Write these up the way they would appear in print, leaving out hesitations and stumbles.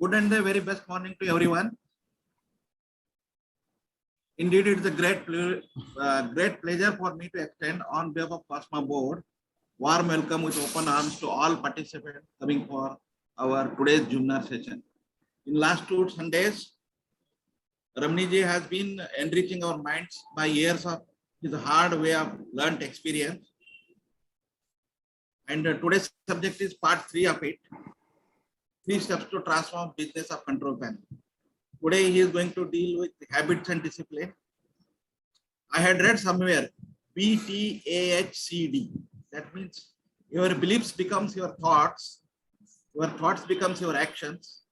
Good and the very best morning to everyone. Indeed, it is a great pleasure for me to extend on behalf of Cosma Board warm welcome with open arms to all participants coming for our today's Zoomnar session. In last 2 Sundays, Ramani ji has been enriching our minds by years of his hard way of learned experience. And today's subject is part 3 of it. 3 steps to transform business of control panel. Today he is going to deal with habits and discipline. I had read somewhere BTAHCD. That means your beliefs becomes your thoughts becomes your actions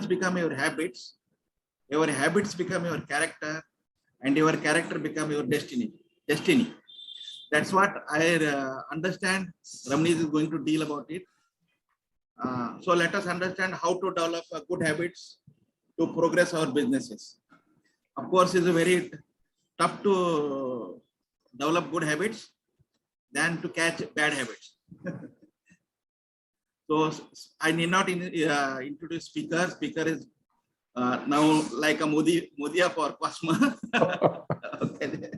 become your habits become your character, and your character become your destiny. That's what I understand Ramani is going to deal about it. So let us understand how to develop good habits to progress our businesses. Of course, it's very tough to develop good habits than to catch bad habits. So I need not introduce speaker. Speaker is now like a Modia for Cosma. Okay.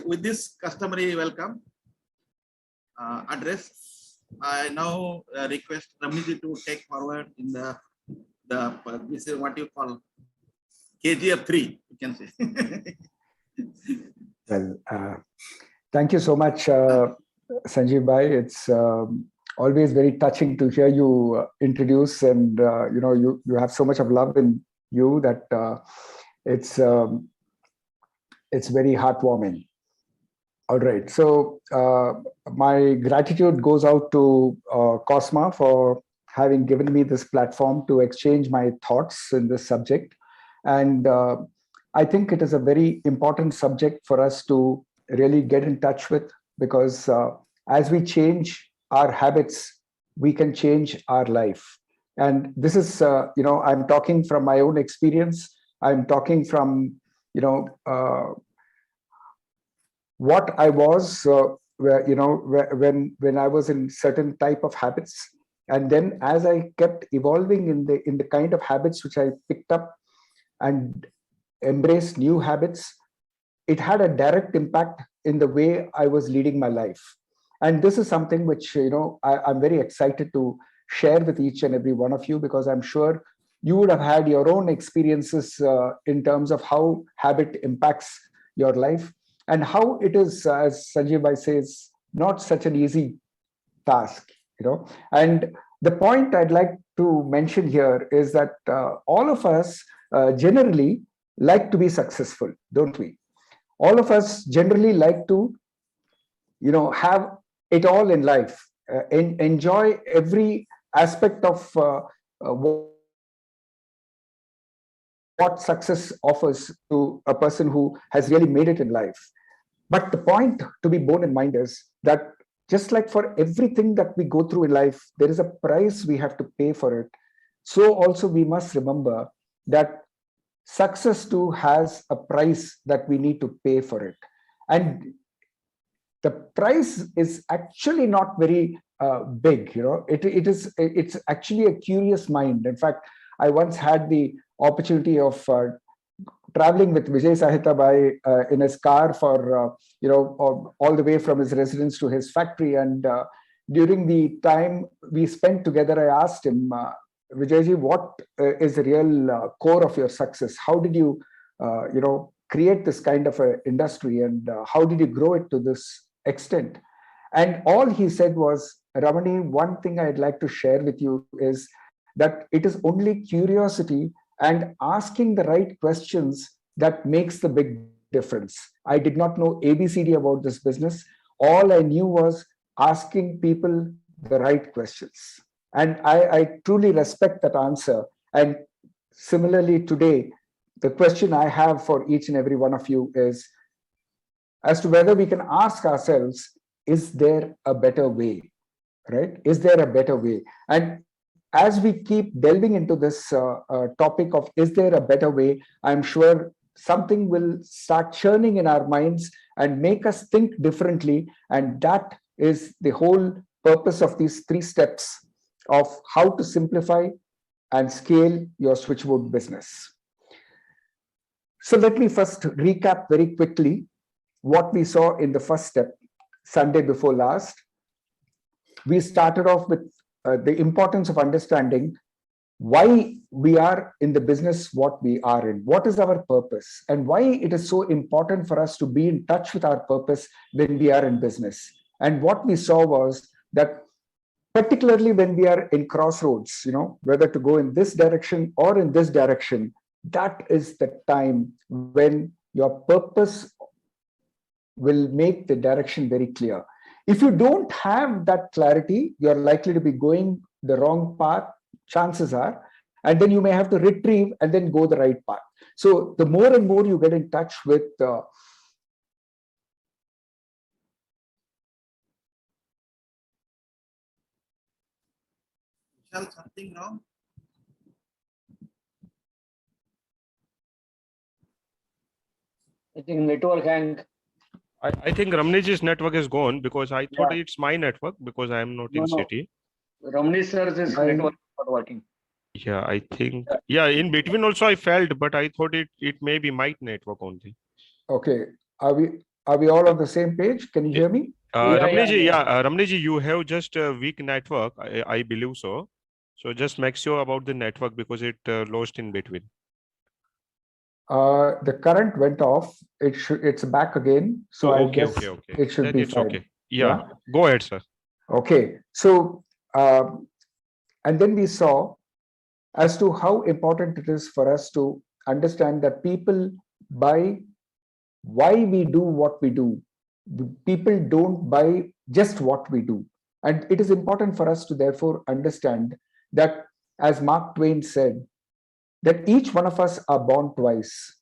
With this customary welcome address, I now request Ramani to take forward in the this is what you call KGF 3, you can say. Well, thank you so much, Sanjeev Bhai. It's always very touching to hear you introduce, and you have so much of love in you that it's very heartwarming. All right, so my gratitude goes out to Cosma for having given me this platform to exchange my thoughts in this subject. And I think it is a very important subject for us to really get in touch with, because as we change our habits, we can change our life. And this is, I'm talking from my own experience. I'm talking from, what I was, when I was in certain type of habits. And then as I kept evolving in the kind of habits which I picked up and embraced new habits, it had a direct impact in the way I was leading my life. And this is something which, I'm very excited to share with each and every one of you, because I'm sure you would have had your own experiences in terms of how habit impacts your life, and how it is, as Sanjeev Bhai says, not such an easy task, And the point I'd like to mention here is that all of us generally like to be successful, don't we? All of us generally like to, have it all in life, enjoy every aspect of what success offers to a person who has really made it in life. But the point to be borne in mind is that just like for everything that we go through in life, there is a price we have to pay for it. So also we must remember that success too has a price that we need to pay for it. And the price is actually not very big, it's actually a curious mind. In fact, I once had the opportunity of traveling with Vijay Sahita Bhai in his car for, all the way from his residence to his factory. And during the time we spent together, I asked him, Vijayji, what is the real core of your success? How did you, create this kind of an industry, and how did you grow it to this extent? And all he said was, Ramani, one thing I'd like to share with you is that it is only curiosity and asking the right questions that makes the big difference. I did not know ABCD about this business. All I knew was asking people the right questions. And I truly respect that answer. And similarly today, the question I have for each and every one of you is as to whether we can ask ourselves, is there a better way, right? Is there a better way? And as we keep delving into this topic of is there a better way, I'm sure something will start churning in our minds and make us think differently. And that is the whole purpose of these 3 steps of how to simplify and scale your switchboard business. So let me first recap very quickly what we saw in the first step, Sunday before last. We started off with the importance of understanding why we are in the business, what we are in, what is our purpose, and why it is so important for us to be in touch with our purpose when we are in business. And what we saw was that particularly when we are in crossroads, whether to go in this direction or in this direction, that is the time when your purpose will make the direction very clear. If you don't have that clarity, you're likely to be going the wrong path, chances are, and then you may have to retrieve and then go the right path. So the more and more you get in touch with something wrong? I think network hang. I think Ramani's network is gone because I thought Yeah. it's my network because I am not No, in no. city. Ramani sir's network is not working. Yeah, I think, yeah, in between also I felt, but I thought it may be my network only. okay, are we all on the same page? Can you hear me? Ramani, you have just a weak network. I believe so. So just make sure about the network because it lost in between. The current went off. It's back again. So I guess okay. it should Then be it's fine. okay. Yeah, go ahead, sir. Okay. So and then we saw as to how important it is for us to understand that people buy why we do what we do. People don't buy just what we do. And it is important for us to therefore understand that, as Mark Twain said, that each one of us are born twice.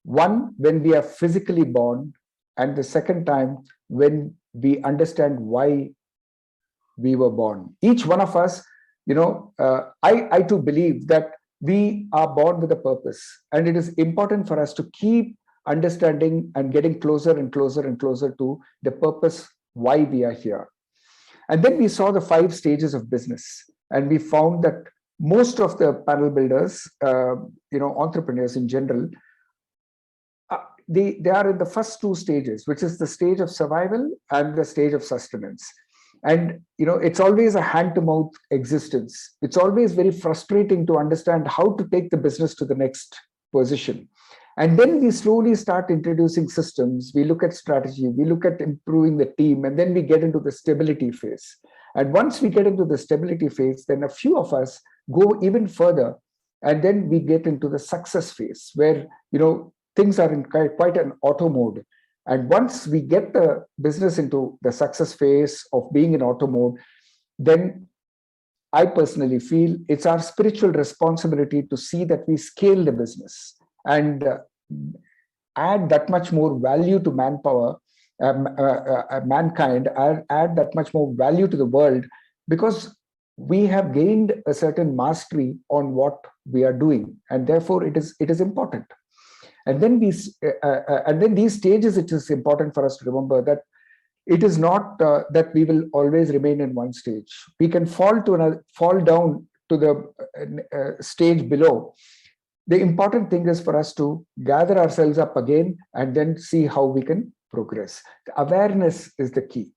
One, when we are physically born, and the second time when we understand why we were born. Each one of us, I too believe that we are born with a purpose, and it is important for us to keep understanding and getting closer and closer and closer to the purpose why we are here. And then we saw the 5 stages of business, and we found that most of the panel builders, entrepreneurs in general, they are in the first 2 stages, which is the stage of survival and the stage of sustenance. And it's always a hand-to-mouth existence. It's always very frustrating to understand how to take the business to the next position. And then we slowly start introducing systems. We look at strategy, we look at improving the team, and then we get into the stability phase. And once we get into the stability phase, then a few of us go even further, and then we get into the success phase where things are in quite an auto mode. And once we get the business into the success phase of being in auto mode, then I personally feel it's our spiritual responsibility to see that we scale the business and add that much more value to manpower, mankind, add that much more value to the world, because we have gained a certain mastery on what we are doing, and therefore it is important. And then these stages, it is important for us to remember that it is not that we will always remain in one stage. We can fall down to the stage below. The important thing is for us to gather ourselves up again and then see how we can progress. The awareness is the key.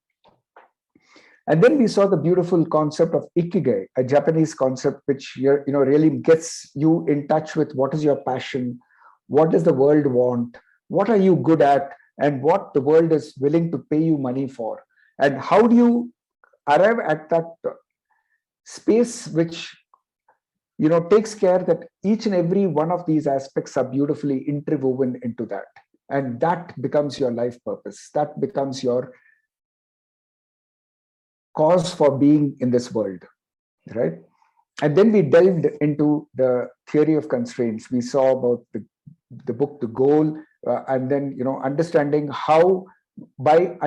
And then we saw the beautiful concept of ikigai, a Japanese concept which really gets you in touch with what is your passion, what does the world want, what are you good at, and what the world is willing to pay you money for. And how do you arrive at that space which takes care that each and every one of these aspects are beautifully interwoven into that. And that becomes your life purpose. That becomes your cause for being in this world, right? And then we delved into the theory of constraints. We saw about the book, The Goal, and then understanding how by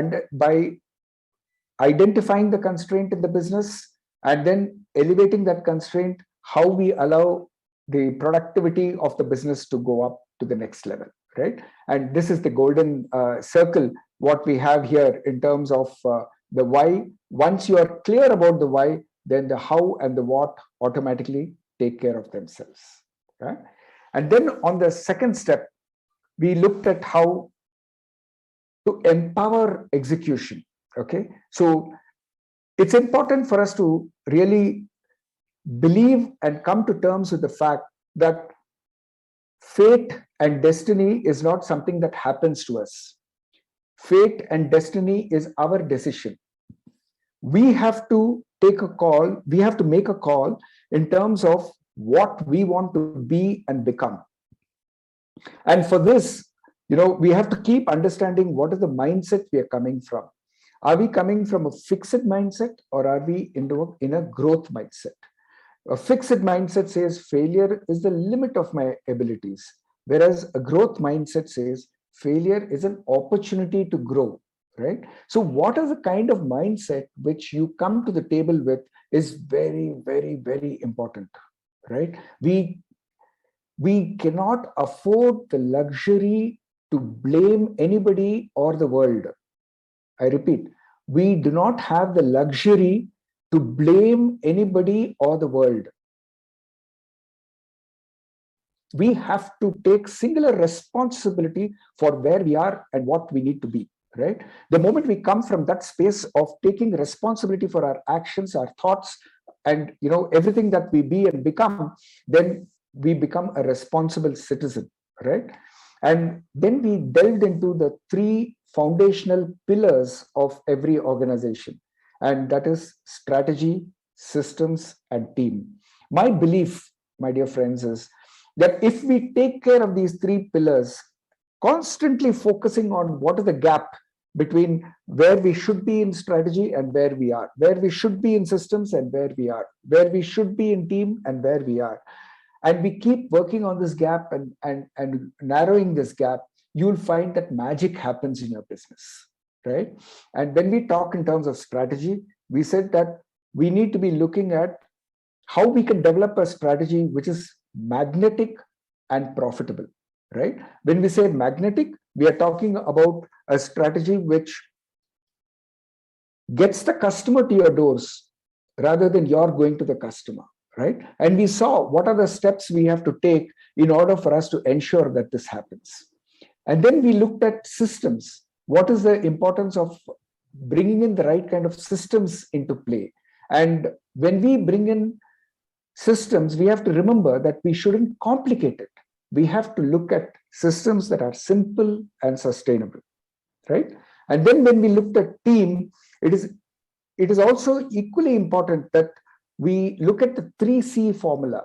identifying the constraint in the business and then elevating that constraint, how we allow the productivity of the business to go up to the next level, right? And this is the golden circle, what we have here in terms of the why. Once you are clear about the why, then the how and the what automatically take care of themselves. Right? And then on the second step, we looked at how to empower execution. Okay, so it's important for us to really believe and come to terms with the fact that fate and destiny is not something that happens to us. Fate and destiny is our decision. We have to take a call, we have to make a call in terms of what we want to be and become. And for this, we have to keep understanding what is the mindset we are coming from. Are we coming from a fixed mindset, or are we in a growth mindset? A fixed mindset says failure is the limit of my abilities, whereas a growth mindset says failure is an opportunity to grow, right? So what is the kind of mindset which you come to the table with is very, very, very important, right? We cannot afford the luxury to blame anybody or the world. I repeat, we do not have the luxury to blame anybody or the world. We have to take singular responsibility for where we are and what we need to be, right? The moment we come from that space of taking responsibility for our actions, our thoughts, and everything that we be and become, then we become a responsible citizen, right? And then we delved into the 3 foundational pillars of every organization, and that is strategy, systems, and team. My belief, my dear friends, is that if we take care of these 3 pillars, constantly focusing on what is the gap between where we should be in strategy and where we are, where we should be in systems and where we are, where we should be in team and where we are, and we keep working on this gap and narrowing this gap, you'll find that magic happens in your business, right? And when we talk in terms of strategy, we said that we need to be looking at how we can develop a strategy which is magnetic and profitable, right? When we say magnetic, we are talking about a strategy which gets the customer to your doors rather than you're going to the customer, right? And we saw what are the steps we have to take in order for us to ensure that this happens. And then we looked at systems. What is the importance of bringing in the right kind of systems into play? And when we bring in systems, we have to remember that we shouldn't complicate it. We have to look at systems that are simple and sustainable, right? And then when we looked at team, it is also equally important that we look at the 3C formula,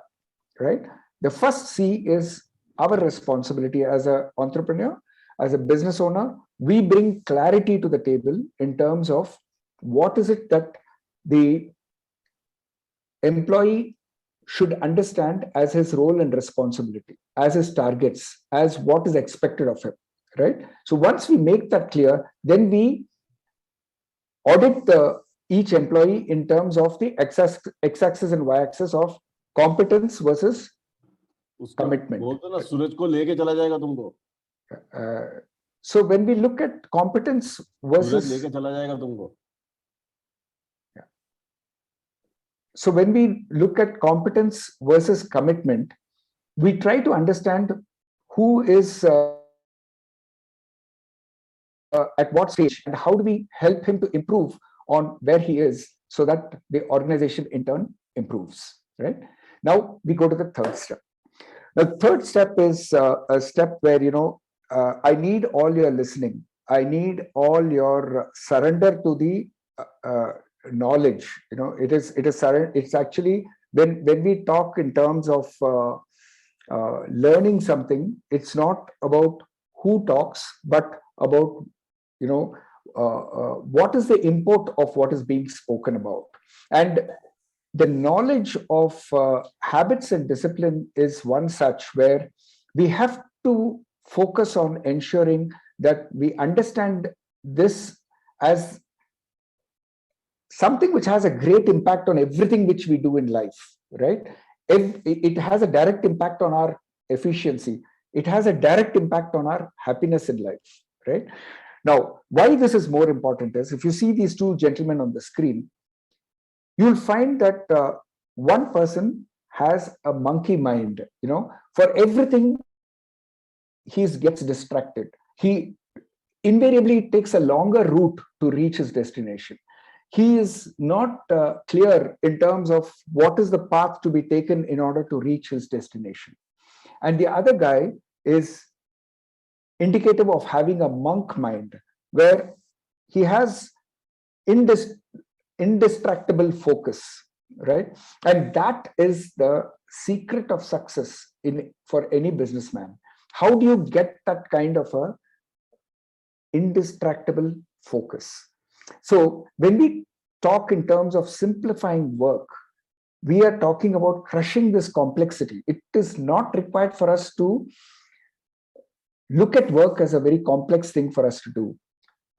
right? The first C is our responsibility as an entrepreneur, as a business owner. We bring clarity to the table in terms of what is it that the employee should understand as his role and responsibility, as his targets, as what is expected of him, right? So once we make that clear, then we audit each employee in terms of the x-axis and y-axis of competence versus commitment. बोलते ना सूरज को लेके चला जाएगा तुमको. So when we look at competence versus, सूरज लेके चला जाएगा तुमको. So when we look at competence versus commitment, we try to understand who is at what stage and how do we help him to improve on where he is so that the organization in turn improves, right? Now we go to the third step. The third step is a step where, I need all your listening. I need all your surrender to the knowledge. It's actually when we talk in terms of learning something, it's not about who talks, but about what is the import of what is being spoken about. And the knowledge of habits and discipline is one such where we have to focus on ensuring that we understand this as something which has a great impact on everything which we do in life, right? It has a direct impact on our efficiency. It has a direct impact on our happiness in life, right? Now, why this is more important is if you see these 2 gentlemen on the screen, you'll find that one person has a monkey mind. For everything, he gets distracted. He invariably takes a longer route to reach his destination. He is not clear in terms of what is the path to be taken in order to reach his destination. And the other guy is indicative of having a monk mind, where he has indistractable focus, right? And that is the secret of success for any businessman. How do you get that kind of a indistractable focus? So when we talk in terms of simplifying work, we are talking about crushing this complexity. It is not required for us to look at work as a very complex thing for us to do.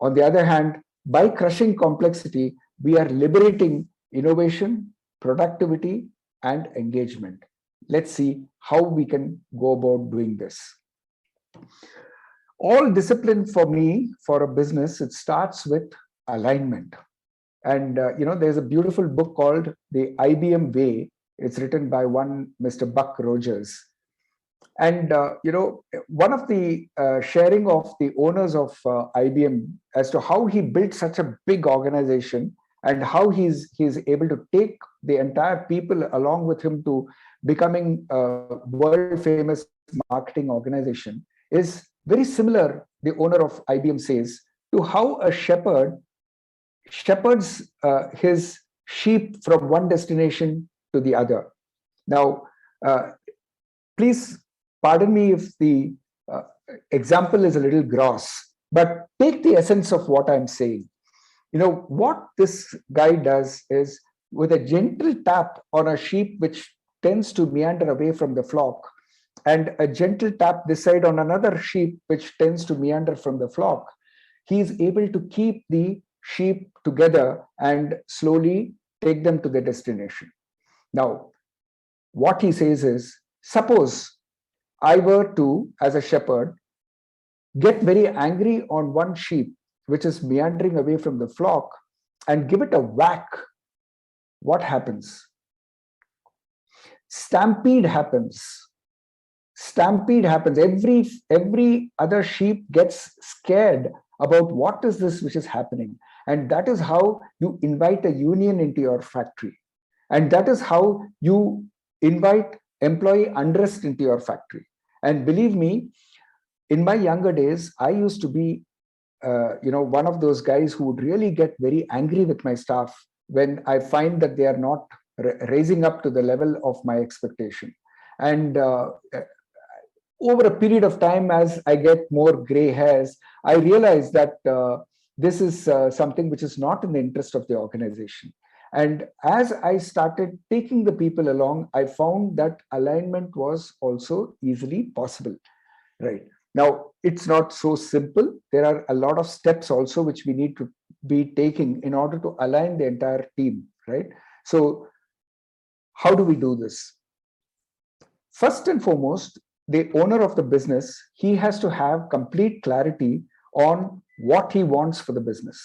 On the other hand, by crushing complexity, we are liberating innovation, productivity, and engagement. Let's see how we can go about doing this. All discipline for me, for a business, it starts with alignment. And there's a beautiful book called The IBM Way. It's written by one Mr. Buck Rogers. And one of the sharing of the owners of IBM as to how he built such a big organization and how he's able to take the entire people along with him to becoming a world famous marketing organization is very similar, the owner of IBM says, to how a shepherd shepherds his sheep from one destination to the other. Now, please pardon me if the example is a little gross, but take the essence of what I'm saying. What this guy does is, with a gentle tap on a sheep which tends to meander away from the flock, and a gentle tap this side on another sheep which tends to meander from the flock, he is able to keep the sheep together and slowly take them to their destination. Now, what he says is, suppose I were to, as a shepherd, get very angry on one sheep which is meandering away from the flock and give it a whack, what happens? Stampede happens. Stampede happens. Every other sheep gets scared about what is this which is happening. And that is how you invite a union into your factory. And that is how you invite employee unrest into your factory. And believe me, in my younger days, I used to be one of those guys who would really get very angry with my staff when I find that they are not raising up to the level of my expectation. And over a period of time, as I get more gray hairs, I realize that this is something which is not in the interest of the organization. And as I started taking the people along, I found that alignment was also easily possible, right? Now, it's not so simple. There are a lot of steps also which we need to be taking in order to align the entire team, right? So how do we do this? First and foremost, the owner of the business, he has to have complete clarity on what he wants for the business,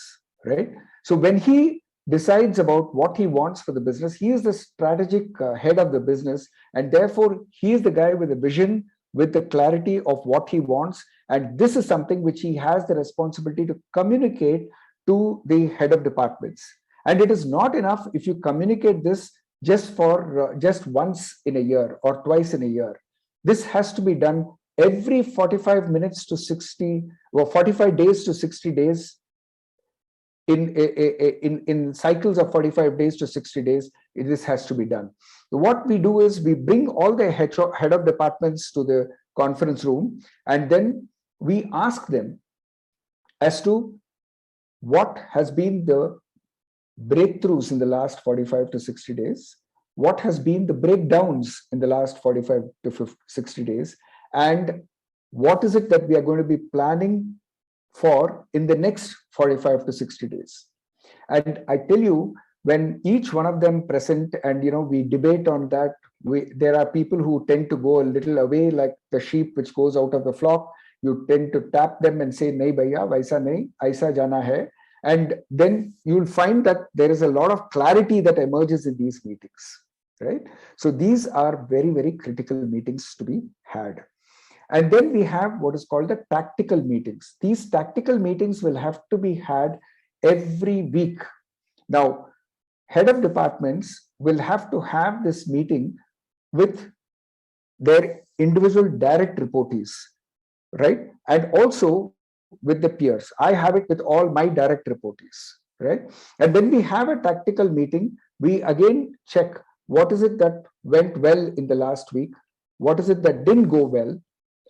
right? So when he decides about what he wants for the business, he is the strategic head of the business, and therefore he is the guy with the vision, with the clarity of what he wants. And this is something which he has the responsibility to communicate to the head of departments. And it is not enough if you communicate this just once in a year or twice in a year. This has to be done every 45 minutes to 60 or 45 days to 60 days. In cycles of 45 days to 60 days, this has to be done. What we do is we bring all the head of departments to the conference room, and then we ask them as to what has been the breakthroughs in the last 45 to 60 days, what has been the breakdowns in the last 45 to 60 days, and what is it that we are going to be planning for in the next 45 to 60 days. And I tell you, when each one of them present and we debate on that, there are people who tend to go a little away, like the sheep which goes out of the flock. You tend to tap them and say, nahi bhaiya, vaisa nahi, aisa jana hai. And then you'll find that there is a lot of clarity that emerges in these meetings, right? So these are very, very critical meetings to be had. And then we have what is called the tactical meetings. These tactical meetings will have to be had every week. Now, head of departments will have to have this meeting with their individual direct reportees, right? And also with the peers. I have it with all my direct reportees, right? And then we have a tactical meeting. We again check what is it that went well in the last week, what is it that didn't go well,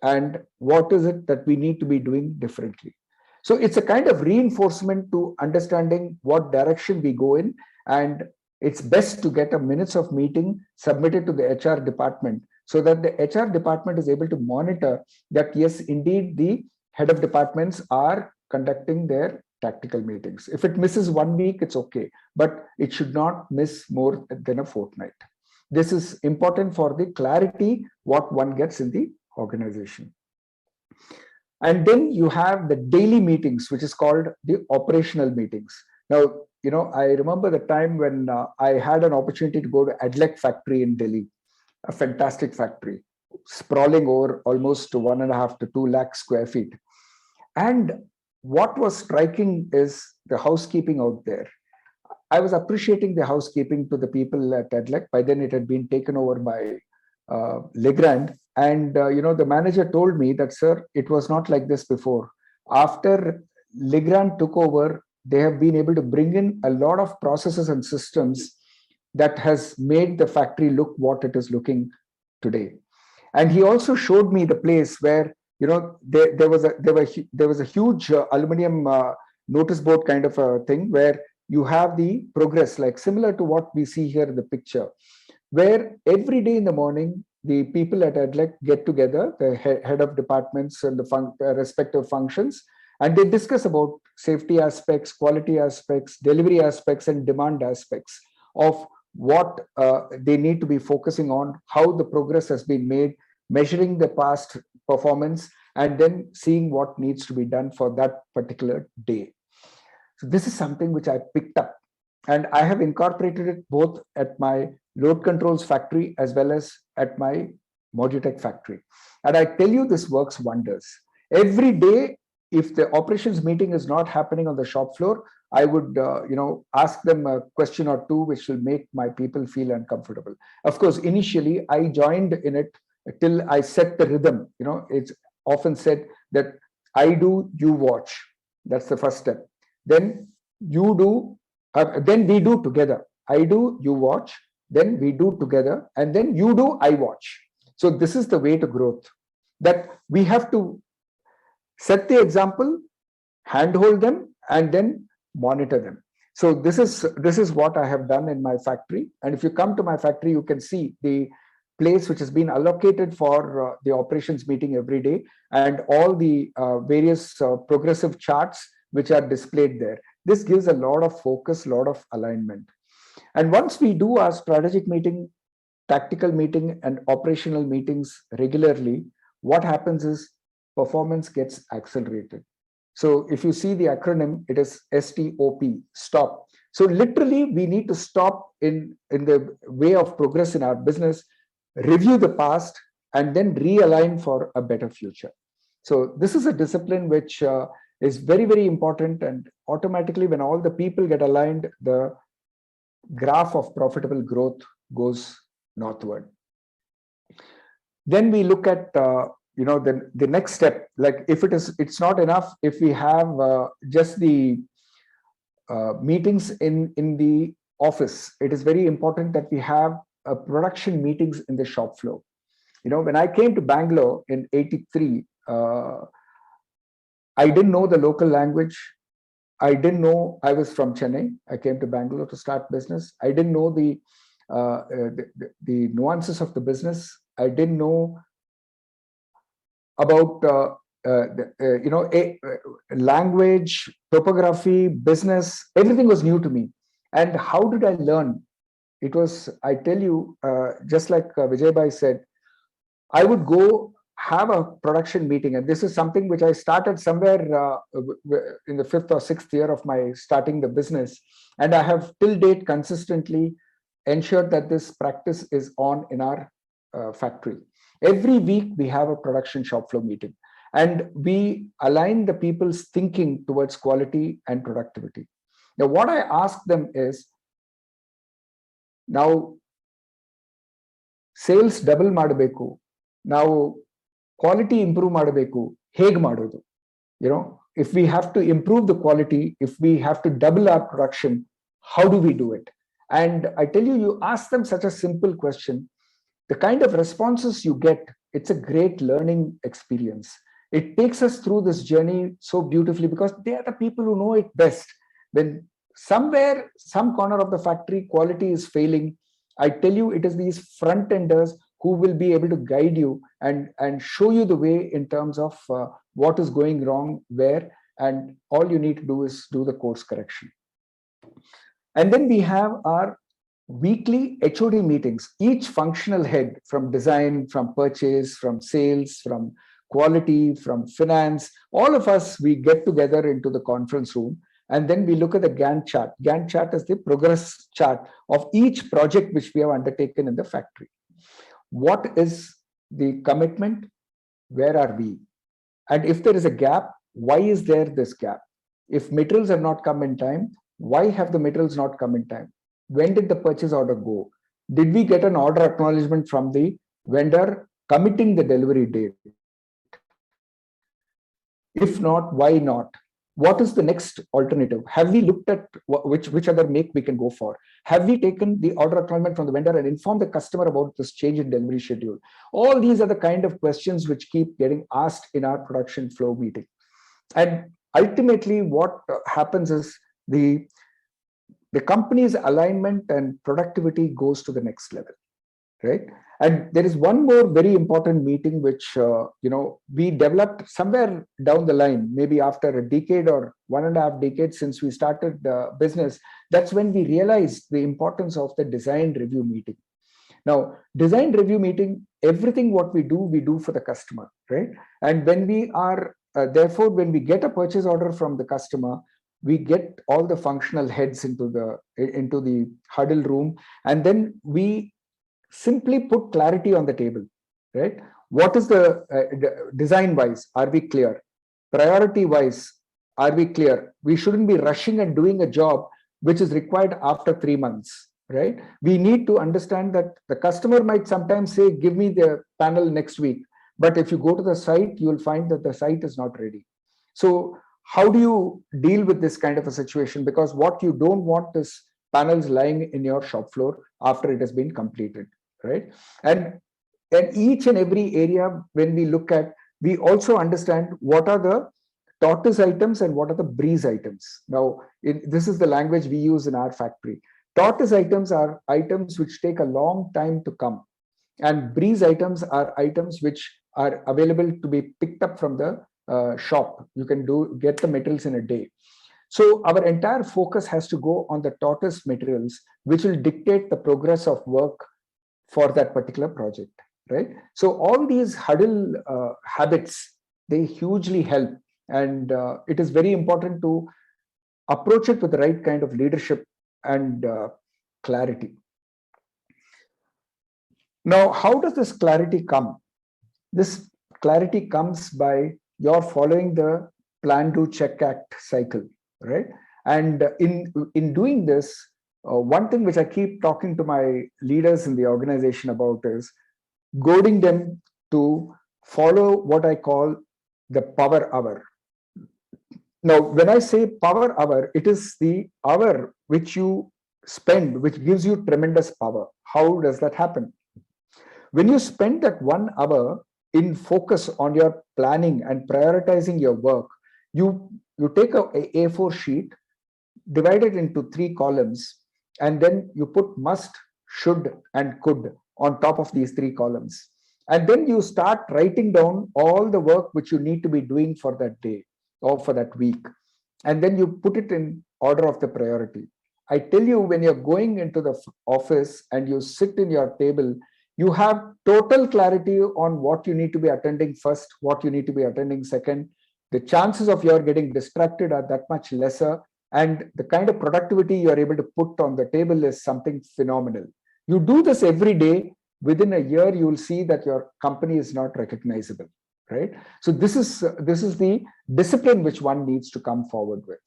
and what is it that we need to be doing differently. So it's a kind of reinforcement to understanding what direction we go in, and it's best to get a minutes of meeting submitted to the HR department so that the HR department is able to monitor that, yes, indeed, the head of departments are conducting their tactical meetings. If it misses 1 week, it's okay, but it should not miss more than a fortnight. This is important for the clarity what one gets in the organization. And then you have the daily meetings, which is called the operational meetings. Now, I remember the time when I had an opportunity to go to Adlec factory in Delhi, a fantastic factory, sprawling over almost 1.5 to 2 lakh square feet. And what was striking is the housekeeping out there. I was appreciating the housekeeping to the people at Adlec. By then it had been taken over by Legrand. And, the manager told me that, sir, it was not like this before. After Legrand took over, they have been able to bring in a lot of processes and systems that has made the factory look what it is looking today. And he also showed me the place where, there was a huge aluminum notice board kind of a thing where you have the progress, like similar to what we see here in the picture, where every day in the morning, the people at Adlec get together, the head of departments and the respective functions, and they discuss about safety aspects, quality aspects, delivery aspects, and demand aspects of what they need to be focusing on, how the progress has been made, measuring the past performance, and then seeing what needs to be done for that particular day. So this is something which I picked up, and I have incorporated it both at my load controls factory as well as at my Modutech factory. And I tell you, this works wonders. Every day, if the operations meeting is not happening on the shop floor, I would, ask them a question or two, which will make my people feel uncomfortable. Of course, initially, I joined in it till I set the rhythm. It's often said that I do, you watch. That's the first step. Then you do, then we do together. I do, you watch, then we do together, and then you do, I watch. So this is the way to growth, that we have to set the example, handhold them, and then monitor them. So this is what I have done in my factory. And if you come to my factory, you can see the place which has been allocated for the operations meeting every day, and all the various progressive charts which are displayed there. This gives a lot of focus, a lot of alignment. And once we do our strategic meeting, tactical meeting, and operational meetings regularly, what happens is performance gets accelerated. So if you see the acronym, it is STOP, stop. So literally, we need to stop in the way of progress in our business, review the past, and then realign for a better future. So this is a discipline which is very, very important. And automatically, when all the people get aligned, the graph of profitable growth goes northward. Then we look at the next step. Like, if it's not enough if we have just the meetings in the office. It is very important that we have production meetings in the shop floor. When I came to Bangalore in '83, I didn't know the local language. I didn't know. I was from Chennai. I came to Bangalore to start business. I didn't know the nuances of the business. I didn't know about language, topography, business. Everything was new to me. And how did I learn? It was, I tell you, just like Vijay Bhai said, I would go have a production meeting, and this is something which I started somewhere in the 5th or 6th year of my starting the business, and I have till date consistently ensured that this practice is on in our factory. Every week we have a production shop floor meeting, and we align the people's thinking towards quality and productivity. Now, what I ask them is, now sales double ಮಾಡಬೇಕು, now quality improve ಮಾಡಬೇಕು, ಹೇಗೆ ಮಾಡೋದು? If we have to improve the quality, if we have to double our production, how do we do it? And I tell you, you ask them such a simple question, the kind of responses you get, it's a great learning experience. It takes us through this journey so beautifully because they are the people who know it best. When somewhere, some corner of the factory, quality is failing, I tell you, it is these front enders who will be able to guide you and show you the way in terms of what is going wrong where, and all you need to do is do the course correction. And then we have our weekly HOD meetings. Each functional head, from design, from purchase, from sales, from quality, from finance, all of us, we get together into the conference room, and then we look at the Gantt chart. Gantt chart is the progress chart of each project which we have undertaken in the factory. What is the commitment? Where are we? And if there is a gap, why is there this gap? If materials have not come in time, why have the materials not come in time? When did the purchase order go? Did we get an order acknowledgement from the vendor committing the delivery date? If not, why not? What is the next alternative? Have we looked at which other make we can go for? Have we taken the order acknowledgement from the vendor and informed the customer about this change in delivery schedule? All these are the kind of questions which keep getting asked in our production flow meeting. And ultimately, what happens is the company's alignment and productivity goes to the next level, right? And there is one more very important meeting which we developed somewhere down the line, maybe after a decade or 1.5 decades since we started the business. That's when we realized the importance of the design review meeting. Now, design review meeting, everything what we do for the customer, right? And when we are therefore, when we get a purchase order from the customer, we get all the functional heads into the huddle room, and then we simply put clarity on the table, right? What is the design wise? Are we clear? Priority wise, are we clear? We shouldn't be rushing and doing a job which is required after 3 months, right? We need to understand that the customer might sometimes say, give me the panel next week. But if you go to the site, you will find that the site is not ready. So how do you deal with this kind of a situation? Because what you don't want is panels lying in your shop floor after it has been completed, right? And each and every area, when we look at, we also understand what are the tortoise items and what are the breeze items. Now, this is the language we use in our factory. Tortoise items are items which take a long time to come, and breeze items are items which are available to be picked up from the shop. You can get the materials in a day. So our entire focus has to go on the tortoise materials, which will dictate the progress of work for that particular project, right? So all these huddle habits, they hugely help, and it is very important to approach it with the right kind of leadership and clarity. Now, how does this clarity come? This clarity comes by you're following the plan, do, check, act cycle, right? And in doing this, one thing which I keep talking to my leaders in the organization about is goading them to follow what I call the power hour. Now, when I say power hour, it is the hour which you spend, which gives you tremendous power. How does that happen? When you spend that 1 hour in focus on your planning and prioritizing your work, you take a A4 sheet, divide it into 3 columns, and then you put must, should, and could on top of these 3 columns. And then you start writing down all the work which you need to be doing for that day or for that week. And then you put it in order of the priority. I tell you, when you're going into the office and you sit in your table, You have total clarity on what you need to be attending first, what you need to be attending second. The chances of your getting distracted are that much lesser, and the kind of productivity you are able to put on the table is something phenomenal. You do this every day. Within a year, you will see that your company is not recognizable, right? So this is the discipline which one needs to come forward with.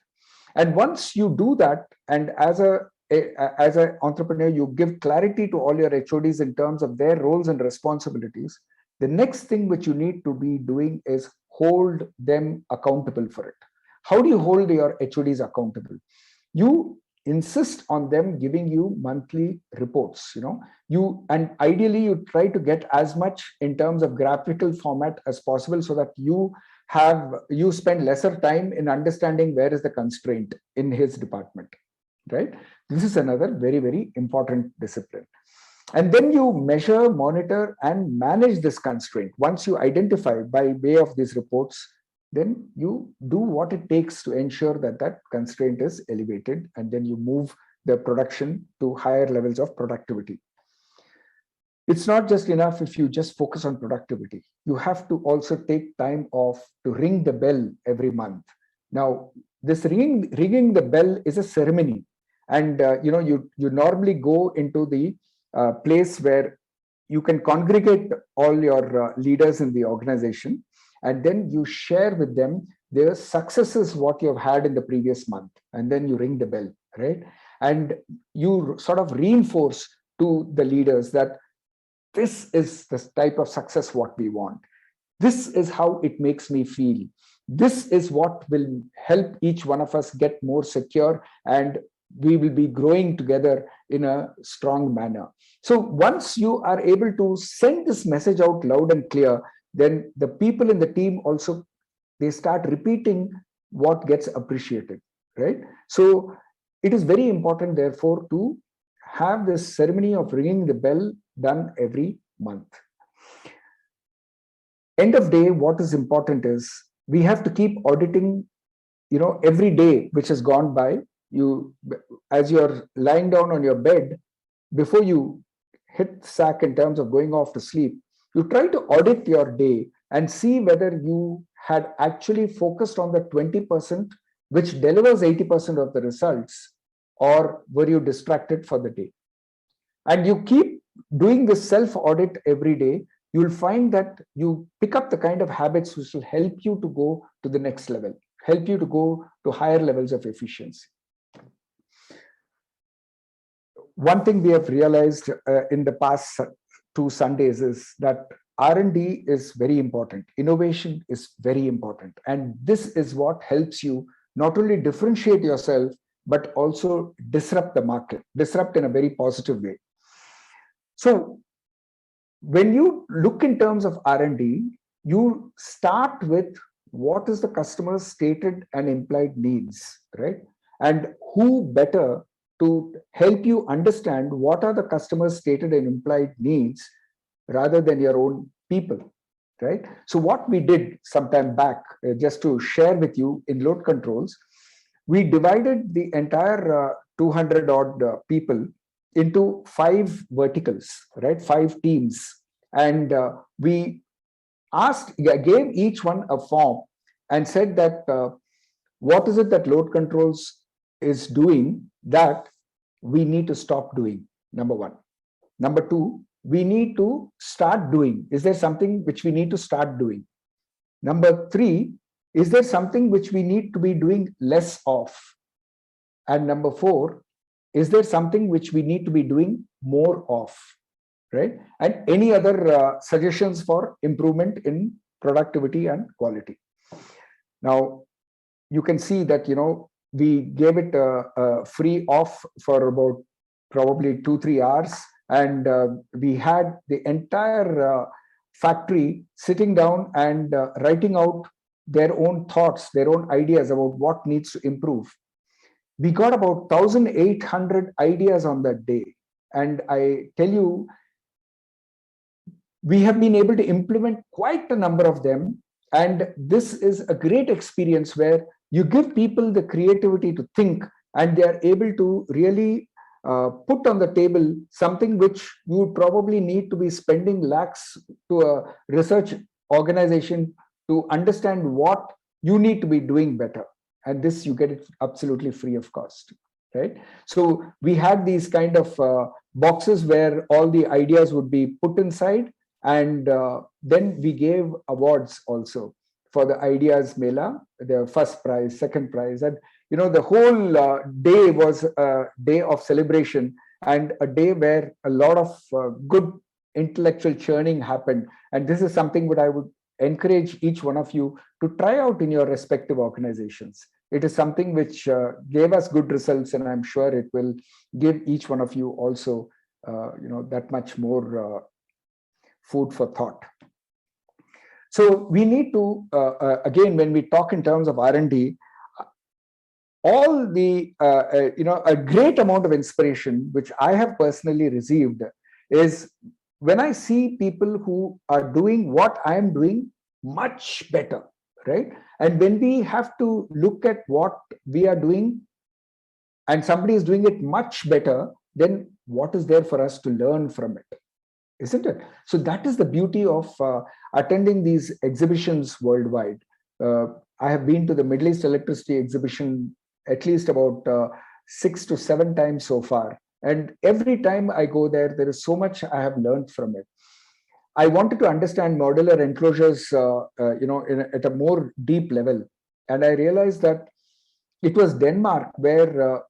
And once you do that, and as an entrepreneur, you give clarity to all your HODs in terms of their roles and responsibilities, the next thing which you need to be doing is hold them accountable for it. How do you hold your HODs accountable? You insist on them giving you monthly reports. And ideally you try to get as much in terms of graphical format as possible, so that you spend lesser time in understanding where is the constraint in his department, right? This is another very, very important discipline. And then you measure, monitor, and manage this constraint. Once you identify by way of these reports, then you do what it takes to ensure that that constraint is elevated, and then you move the production to higher levels of productivity. It's not just enough if you just focus on productivity. You have to also take time off to ring the bell every month. Now, this ringing the bell is a ceremony, and you normally go into the place where you can congregate all your leaders in the organization, and then you share with them their successes, what you have had in the previous month, and then you ring the bell, right? And you sort of reinforce to the leaders that this is the type of success what we want. This is how it makes me feel. This is what will help each one of us get more secure, and we will be growing together in a strong manner. So once you are able to send this message out loud and clear, then the people in the team also, they start repeating what gets appreciated, right? So it is very important, therefore, to have this ceremony of ringing the bell done every month. End of day, what is important is we have to keep auditing, every day which has gone by. You, as you're lying down on your bed, before you hit sack in terms of going off to sleep, you try to audit your day and see whether you had actually focused on the 20% which delivers 80% of the results, or were you distracted for the day. And you keep doing this self-audit every day, you'll find that you pick up the kind of habits which will help you to go to the next level, help you to go to higher levels of efficiency. One thing we have realized in the past 2 Sundays is that R&D is very important. Innovation is very important. And this is what helps you not only differentiate yourself, but also disrupt the market, disrupt in a very positive way. So when you look in terms of R&D, you start with what is the customer's stated and implied needs, right? And who better to help you understand what are the customer's stated and implied needs rather than your own people, right? So what we did some time back, just to share with you in load controls, we divided the entire 200 odd people into 5 verticals, right? 5 teams. And we gave each one a form and said that what is it that load controls is doing that we need to stop doing, number 1. Number 2, we need to start doing. Is there something which we need to start doing? Number 3, is there something which we need to be doing less of? And number 4, is there something which we need to be doing more of, right? And any other suggestions for improvement in productivity and quality. Now, you can see that, we gave it a free off for about probably 2-3 hours. And we had the entire factory sitting down and writing out their own thoughts, their own ideas about what needs to improve. We got about 1,800 ideas on that day. And I tell you, we have been able to implement quite a number of them. And this is a great experience where you give people the creativity to think, and they are able to really put on the table something which you would probably need to be spending lakhs to a research organization to understand what you need to be doing better. And this you get it absolutely free of cost, right? So we had these kind of boxes where all the ideas would be put inside, and then we gave awards also for the ideas mela, the first prize, second prize, and the whole day was a day of celebration and a day where a lot of good intellectual churning happened. And this is something that I would encourage each one of you to try out in your respective organizations. It is something which gave us good results, and I'm sure it will give each one of you also, that much more food for thought. So we need to, again, when we talk in terms of R&D, all the, a great amount of inspiration, which I have personally received, is when I see people who are doing what I am doing much better, right? And when we have to look at what we are doing and somebody is doing it much better, then what is there for us to learn from it? Isn't it? So that is the beauty of attending these exhibitions worldwide. I have been to the Middle East Electricity Exhibition at least about 6 to 7 times so far. And every time I go there, there is so much I have learned from it. I wanted to understand modular enclosures, at a more deep level. And I realized that it was Denmark where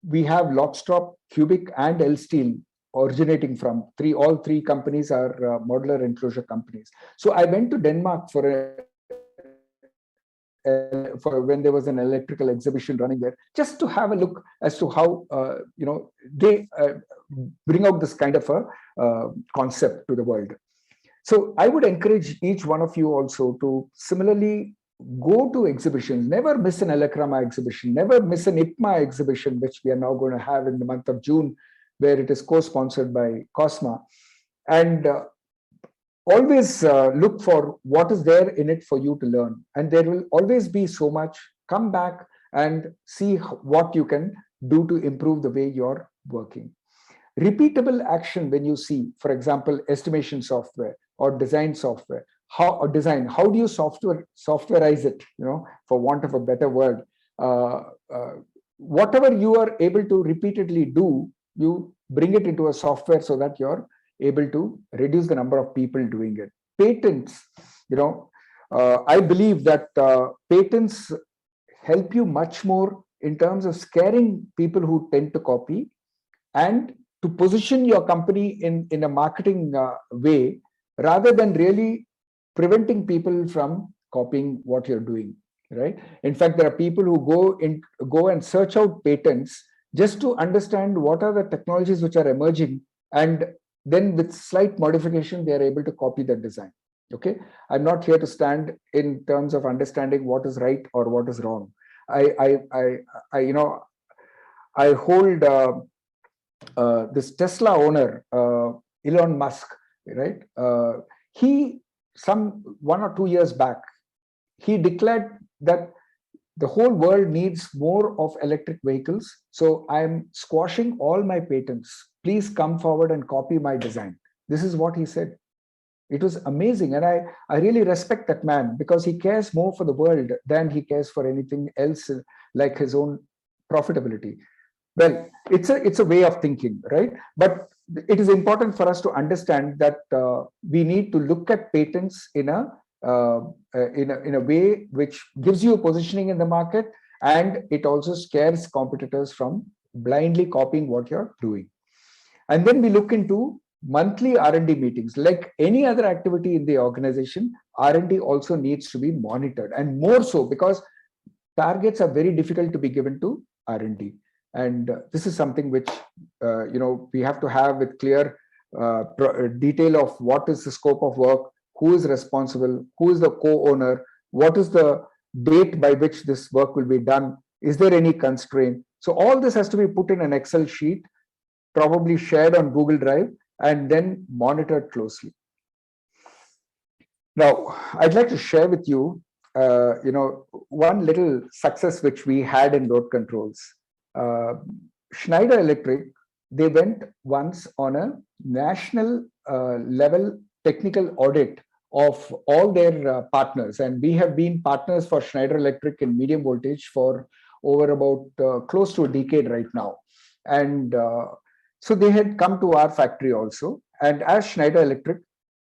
we have Lockstrop, Cubic, and L Steel originating from. All three companies are modular enclosure companies. So I went to Denmark for when there was an electrical exhibition running there, just to have a look as to how they bring out this kind of a concept to the world. So I would encourage each one of you also to similarly go to exhibitions. Never miss an Elecrama exhibition. Never miss an IPMA exhibition, which we are now going to have in the month of June, where it is co-sponsored by Cosma. And always look for what is there in it for you to learn. And there will always be so much. Come back and see what you can do to improve the way you're working. Repeatable action when you see, for example, estimation software or design software. How do you softwareize it, for want of a better word. Whatever you are able to repeatedly do, you bring it into a software so that you're able to reduce the number of people doing it. Patents, I believe that patents help you much more in terms of scaring people who tend to copy, and to position your company in a marketing way, rather than really preventing people from copying what you're doing, right? In fact, there are people who go and search out patents just to understand what are the technologies which are emerging, and then with slight modification, they are able to copy the design. Okay, I'm not here to stand in terms of understanding what is right or what is wrong. I hold this Tesla owner, Elon Musk, right? He, 1 or 2 years back, he declared that the whole world needs more of electric vehicles. So I'm squashing all my patents. Please come forward and copy my design. This is what he said. It was amazing. And I really respect that man, because he cares more for the world than he cares for anything else, like his own profitability. Well, it's a way of thinking, right? But it is important for us to understand that we need to look at patents in a way which gives you a positioning in the market, and it also scares competitors from blindly copying what you're doing. And then we look into monthly R&D meetings. Like any other activity in the organization, R&D also needs to be monitored, and more so because targets are very difficult to be given to R&D. And this is something which we have to have with clear detail of what is the scope of work, who is responsible, who is the co-owner, what is the date by which this work will be done, is there any constraint? So all this has to be put in an Excel sheet, probably shared on Google Drive, and then monitored closely. Now, I'd like to share with you, one little success which we had in load controls. Schneider Electric they went once on a national level technical audit of all their partners. And we have been partners for Schneider Electric in medium voltage for over about close to a decade right now. And so they had come to our factory also. And as Schneider Electric,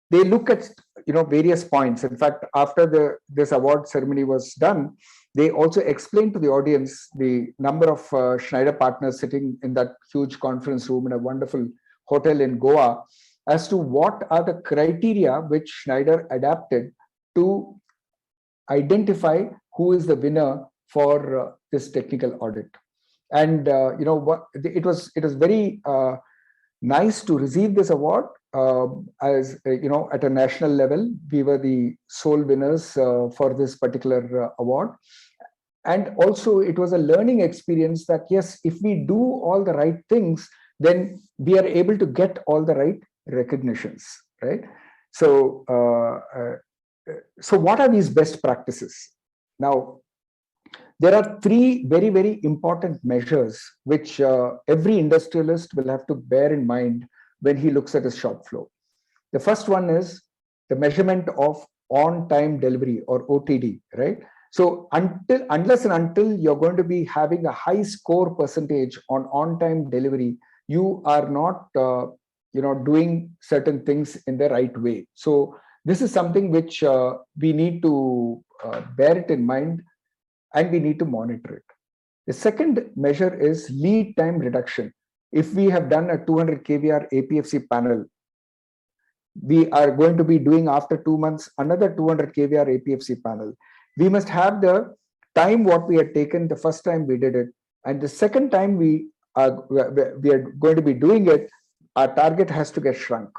they look at various points. In fact, after this award ceremony was done, they also explained to the audience the number of Schneider partners sitting in that huge conference room in a wonderful hotel in Goa as to what are the criteria which Schneider adapted to identify who is the winner for this technical audit. And it was very nice to receive this award. As at a national level, we were the sole winners for this particular award. And also it was a learning experience that, yes, if we do all the right things, then we are able to get all the right recognitions, right? So, so what are these best practices? Now, there are three very, very important measures which every industrialist will have to bear in mind when he looks at his shop floor. The first one is the measurement of on-time delivery, or OTD, right? So unless and until you're going to be having a high score percentage on on-time delivery, you are not doing certain things in the right way. So this is something which we need to bear it in mind, and we need to monitor it. The second measure is lead time reduction. If we have done a 200 kVR APFC panel, we are going to be doing after 2 months another 200 kVR APFC panel. We must have the time what we had taken the first time we did it, and the second time we are going to be doing it, our target has to get shrunk,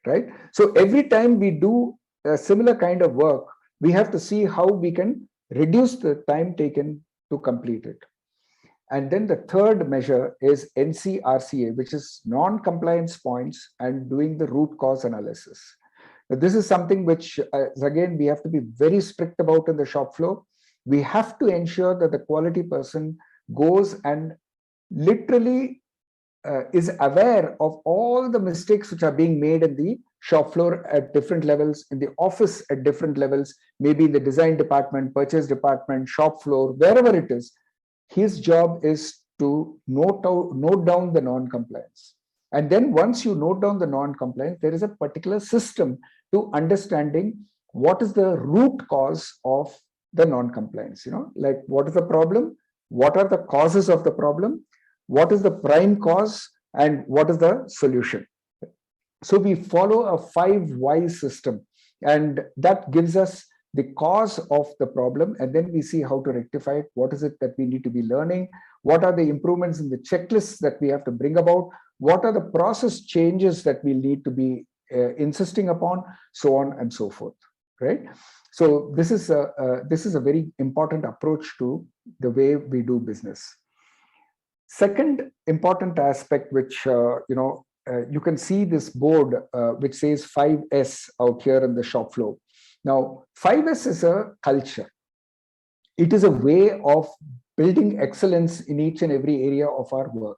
right? So every time we do a similar kind of work, we have to see how we can reduce the time taken to complete it. And then the third measure is NCRCA, which is non-compliance points and doing the root cause analysis. Now, this is something which, again, we have to be very strict about in the shop floor. We have to ensure that the quality person goes and literally is aware of all the mistakes which are being made in the shop floor at different levels, in the office at different levels, maybe in the design department, purchase department, shop floor, wherever it is. His job is to note down the non-compliance. And then once you note down the non-compliance, there is a particular system to understanding what is the root cause of the non-compliance. Like what is the problem? What are the causes of the problem? What is the prime cause? And what is the solution? So we follow a 5 whys system, and that gives us the cause of the problem, and then we see how to rectify it. What is it that we need to be learning? What are the improvements in the checklists that we have to bring about? What are the process changes that we need to be insisting upon? So on and so forth, right? So this is a very important approach to the way we do business. Second important aspect, which you can see this board which says 5S out here in the shop floor. Now, 5S is a culture. It is a way of building excellence in each and every area of our work.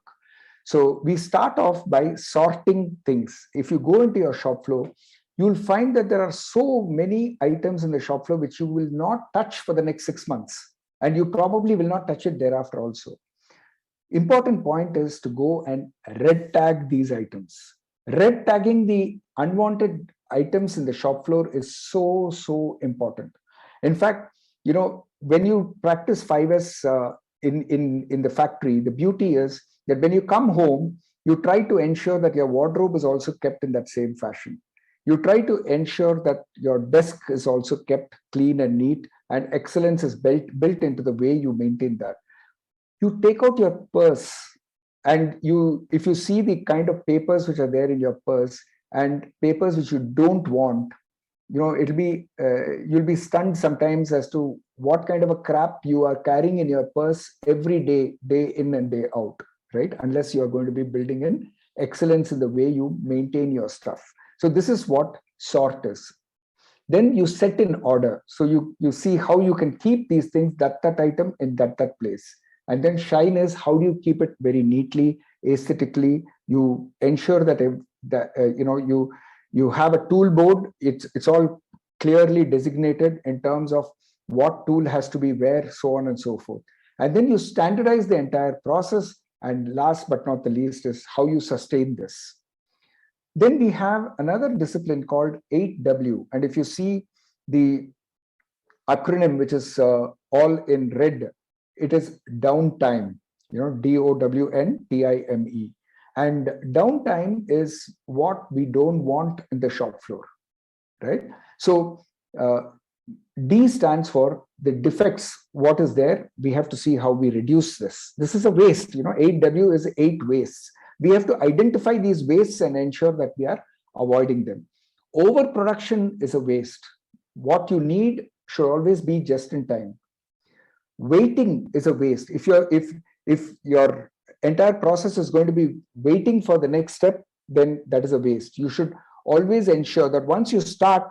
So we start off by sorting things. If you go into your shop floor, you'll find that there are so many items in the shop floor which you will not touch for the next 6 months, and you probably will not touch it thereafter also. Important point is to go and red tag these items. Red tagging the unwanted items in the shop floor is so important. In fact, when you practice 5S in the factory, the beauty is that when you come home, you try to ensure that your wardrobe is also kept in that same fashion. You try to ensure that your desk is also kept clean and neat, and excellence is built into the way you maintain that. You take out your purse, and if you see the kind of papers which are there in your purse and papers which you don't want, you'll be stunned sometimes as to what kind of a crap you are carrying in your purse every day, day in and day out, right? Unless you are going to be building in excellence in the way you maintain your stuff. So this is what sort is. Then you set in order. So you see how you can keep these things, that item in that place. And then shine is how do you keep it very neatly aesthetically. You ensure that, you have a tool board. It's all clearly designated in terms of what tool has to be where, so on and so forth. And then you standardize the entire process. And last but not the least is how you sustain this. Then we have another discipline called 8W. And if you see the acronym, which is all in red, it is downtime, DOWNTIME. And downtime is what we don't want in the shop floor, right? So D stands for the defects. What is there? We have to see how we reduce this. This is a waste, 8W is 8 wastes. We have to identify these wastes and ensure that we are avoiding them. Overproduction is a waste. What you need should always be just in time. Waiting is a waste. If your entire process is going to be waiting for the next step, then that is a waste. You should always ensure that once you start,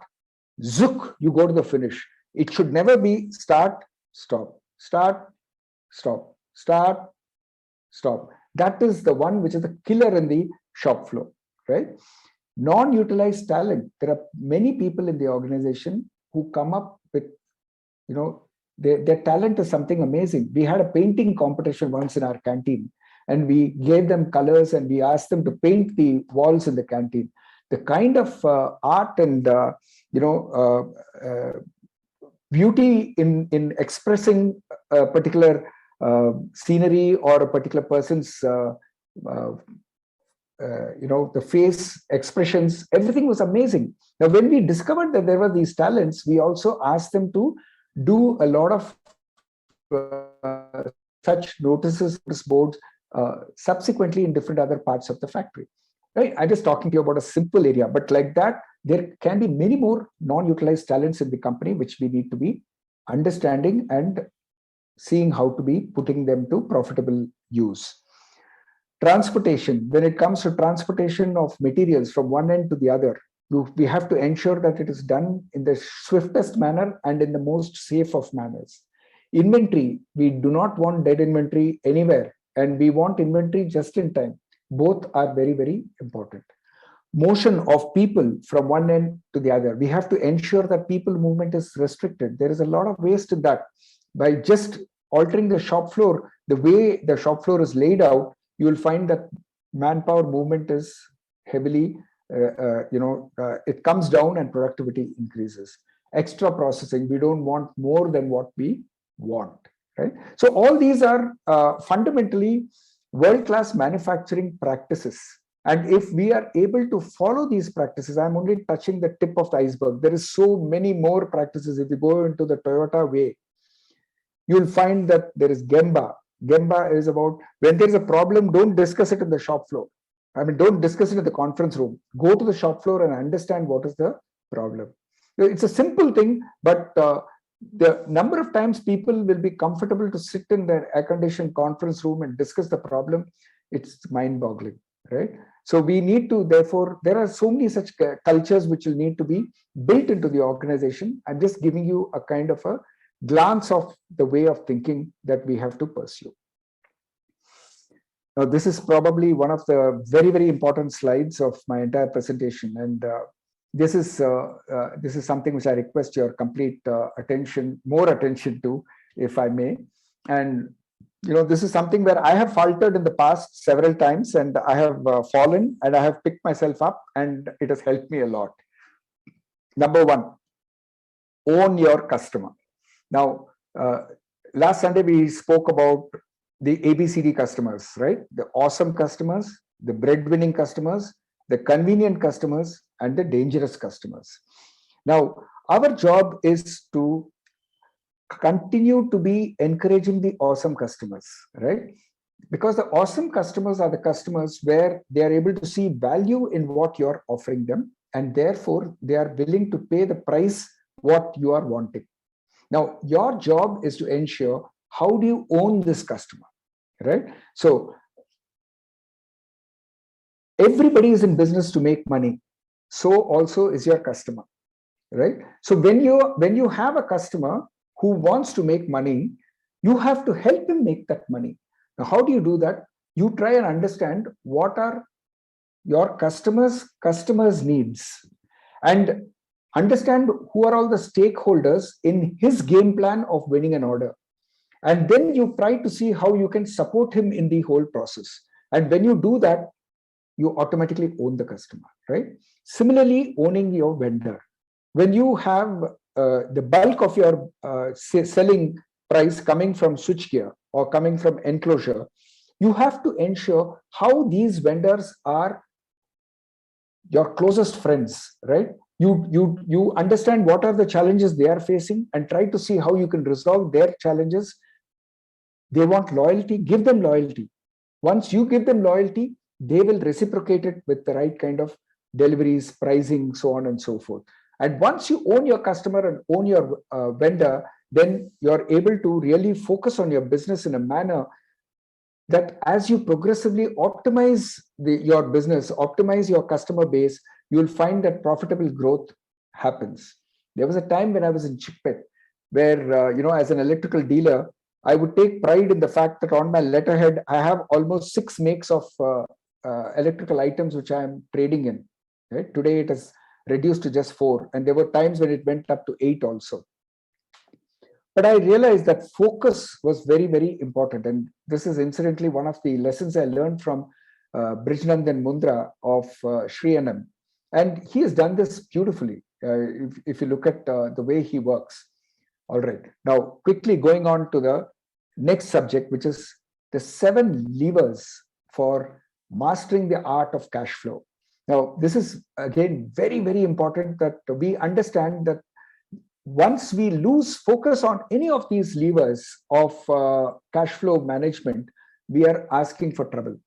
zook, you go to the finish. It should never be start, stop, start, stop, start, stop. That is the one which is the killer in the shop floor, right? Non-utilized talent. There are many people in the organization who come up with, their talent is something amazing. We had a painting competition once in our canteen, and we gave them colors and we asked them to paint the walls in the canteen. The kind of art and beauty in expressing a particular scenery or a particular person's the face expressions, everything was amazing. Now, when we discovered that there were these talents, we also asked them to do a lot of such notice boards subsequently in different other parts of the factory. Right? I'm just talking to you about a simple area, but like that, there can be many more non-utilized talents in the company, which we need to be understanding and seeing how to be putting them to profitable use. Transportation. When it comes to transportation of materials from one end to the other, we have to ensure that it is done in the swiftest manner and in the most safe of manners. Inventory. We do not want dead inventory anywhere, and we want inventory just in time. Both are very, very important. Motion of people from one end to the other. We have to ensure that people movement is restricted. There is a lot of waste in that. By just altering the shop floor, the way the shop floor is laid out, you will find that manpower movement is heavily, it comes down and productivity increases. Extra processing. We don't want more than what we want, right? So all these are fundamentally world-class manufacturing practices. And if we are able to follow these practices, I'm only touching the tip of the iceberg. There is so many more practices. If you go into the Toyota way, you'll find that there is Gemba. Gemba is about when there's a problem, don't discuss it in the shop floor. Don't discuss it in the conference room. Go to the shop floor and understand what is the problem. It's a simple thing, but the number of times people will be comfortable to sit in their air-conditioned conference room and discuss the problem, it's mind-boggling, right? So we need to, therefore, there are so many such cultures which will need to be built into the organization. I'm just giving you a kind of a glance of the way of thinking that we have to pursue. Now, this is probably one of the very, very important slides of my entire presentation. And this is something which I request your complete attention, more attention to, if I may. And this is something where I have faltered in the past several times, and I have fallen, and I have picked myself up, and it has helped me a lot. Number one, own your customer. Now, last Sunday we spoke about the ABCD customers, right? The awesome customers, the breadwinning customers, the convenient customers, and the dangerous customers. Now, our job is to continue to be encouraging the awesome customers, right? Because the awesome customers are the customers where they are able to see value in what you're offering them, and therefore they are willing to pay the price what you are wanting. Now, your job is to ensure how do you own this customer, right? So everybody is in business to make money. So also is your customer, right? So when you have a customer who wants to make money, you have to help him make that money. Now, how do you do that? you try and understand what are your customers needs, and understand who are all the stakeholders in his game plan of winning an order. And then you try to see how you can support him in the whole process. And when you do that, you automatically own the customer, right? Similarly, owning your vendor. When you have the bulk of your selling price coming from switchgear or coming from enclosure, you have to ensure how these vendors are your closest friends, right? You understand what are the challenges they are facing and try to see how you can resolve their challenges. They want loyalty, give them loyalty. Once you give them loyalty, they will reciprocate it with the right kind of deliveries, pricing, so on and so forth. And once you own your customer and own your vendor, then you're able to really focus on your business in a manner that as you progressively optimize your business, optimize your customer base, you'll find that profitable growth happens. There was a time when I was in Chickpet where, as an electrical dealer, I would take pride in the fact that on my letterhead, I have almost 6 makes of electrical items which I am trading in. Right? Today, it is reduced to just 4. And there were times when it went up to 8 also. But I realized that focus was very, very important. And this is incidentally one of the lessons I learned from Brijnandan Mundra of Sri Anam. And he has done this beautifully, if you look at the way he works. All right. Now, quickly going on to the next subject, which is the 7 levers for mastering the art of cash flow. Now, this is, again, very, very important that we understand that once we lose focus on any of these levers of cash flow management, we are asking for trouble.